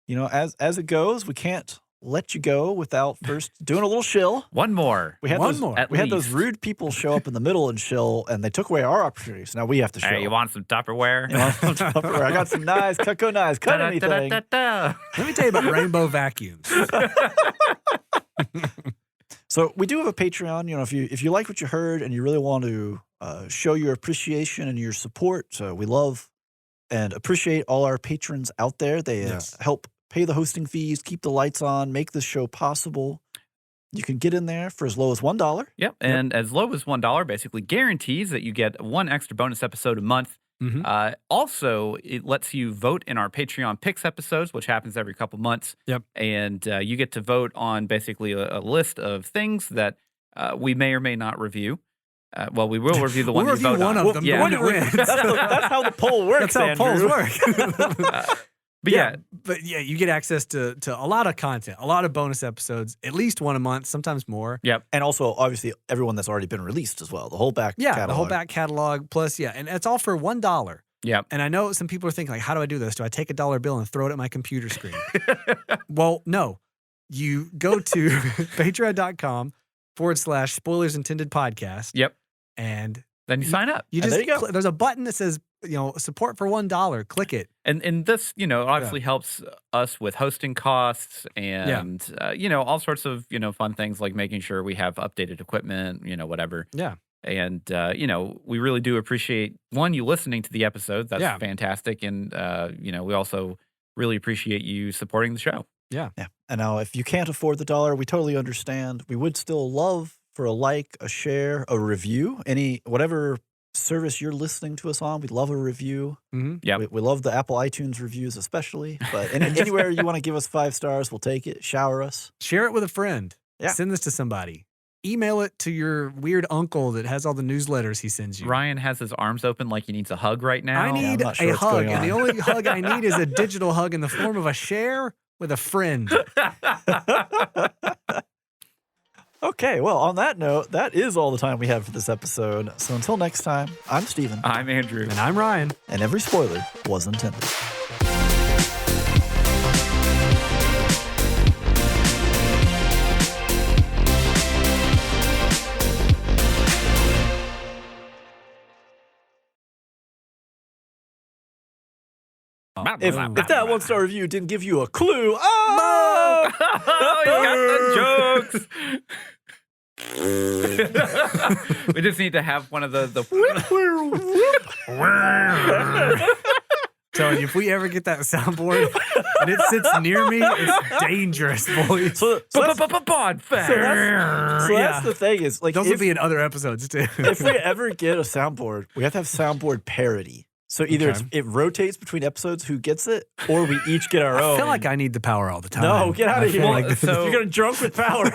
You know, as it goes, we can't let you go without first doing a little shill. One more. We had One those, more. At we had those least. rude people show up in the middle and shill, and they took away our opportunities. Now we have to shill. Hey, you want some Tupperware? You want some Tupperware? I got some knives. Cutco knives. Cut anything. Da-da-da-da-da. Let me tell you about rainbow vacuums. So we do have a Patreon. You know, if you like what you heard and you really want to show your appreciation and your support, so we love and appreciate all our patrons out there. They Yes. help pay the hosting fees, keep the lights on, make this show possible. You can get in there for as low as $1. Yep. And as low as $1 basically guarantees that you get one extra bonus episode a month. Mhm. Also, it lets you vote in our Patreon Picks episodes, which happens every couple months. Yep. And you get to vote on basically a list of things that we may or may not review. Well, we will review the one We'll you vote review one on. of them, Yeah. the one that wins. That's how the poll works. That's how polls Andrew. work. But yeah, But yeah, you get access to a lot of content, a lot of bonus episodes, at least one a month, sometimes more. yep. And also, obviously, everyone that's already been released as well. The whole back Yeah, catalog. the whole back catalog plus, yeah, and it's all for $1. Yep. And I know some people are thinking, like, how do I do this? Do I take a dollar bill and throw it at my computer screen? Well, no. You go to patreon.com/spoilers intended podcast. Yep. And Then you sign up. you And just there you go. there's a button that says, support for $1. Click it. And this, obviously helps us with hosting costs and, all sorts of, fun things like making sure we have updated equipment, whatever. Yeah. And, we really do appreciate, one, you listening to the episode. That's Yeah. fantastic. And, we also really appreciate you supporting the show. Yeah. Yeah. And now, if you can't afford the dollar, we totally understand. We would still love for a like, a share, a review, whatever service you're listening to us on. We'd love a review. Mm-hmm. Yep. We love the Apple iTunes reviews, especially. But anywhere you want to give us 5 stars, we'll take it. Shower us. Share it with a friend. Yeah. Send this to somebody. Email it to your weird uncle that has all the newsletters he sends you. Ryan has his arms open like he needs a hug right now. I need not sure a what's hug, going and the on. only hug I need is a digital hug in the form of a share with a friend. Okay, well, on that note, that is all the time we have for this episode. So until next time, I'm Steven, I'm Andrew. And I'm Ryan. and every spoiler was intended. If that 1-star review didn't give you a clue, oh! Oh, you got the jokes. We just need to have one of the Telling you, if we ever get that soundboard and it sits near me, it's dangerous, boys. So that's Yeah. the thing is, like, Those will be in other episodes too. if we ever get a soundboard, we have to have soundboard parity. So either Okay. it rotates between episodes who gets it, or we each get our I own. feel like I need the power all the time. No, get out I of feel here. like this- So- You're going to drunk with power.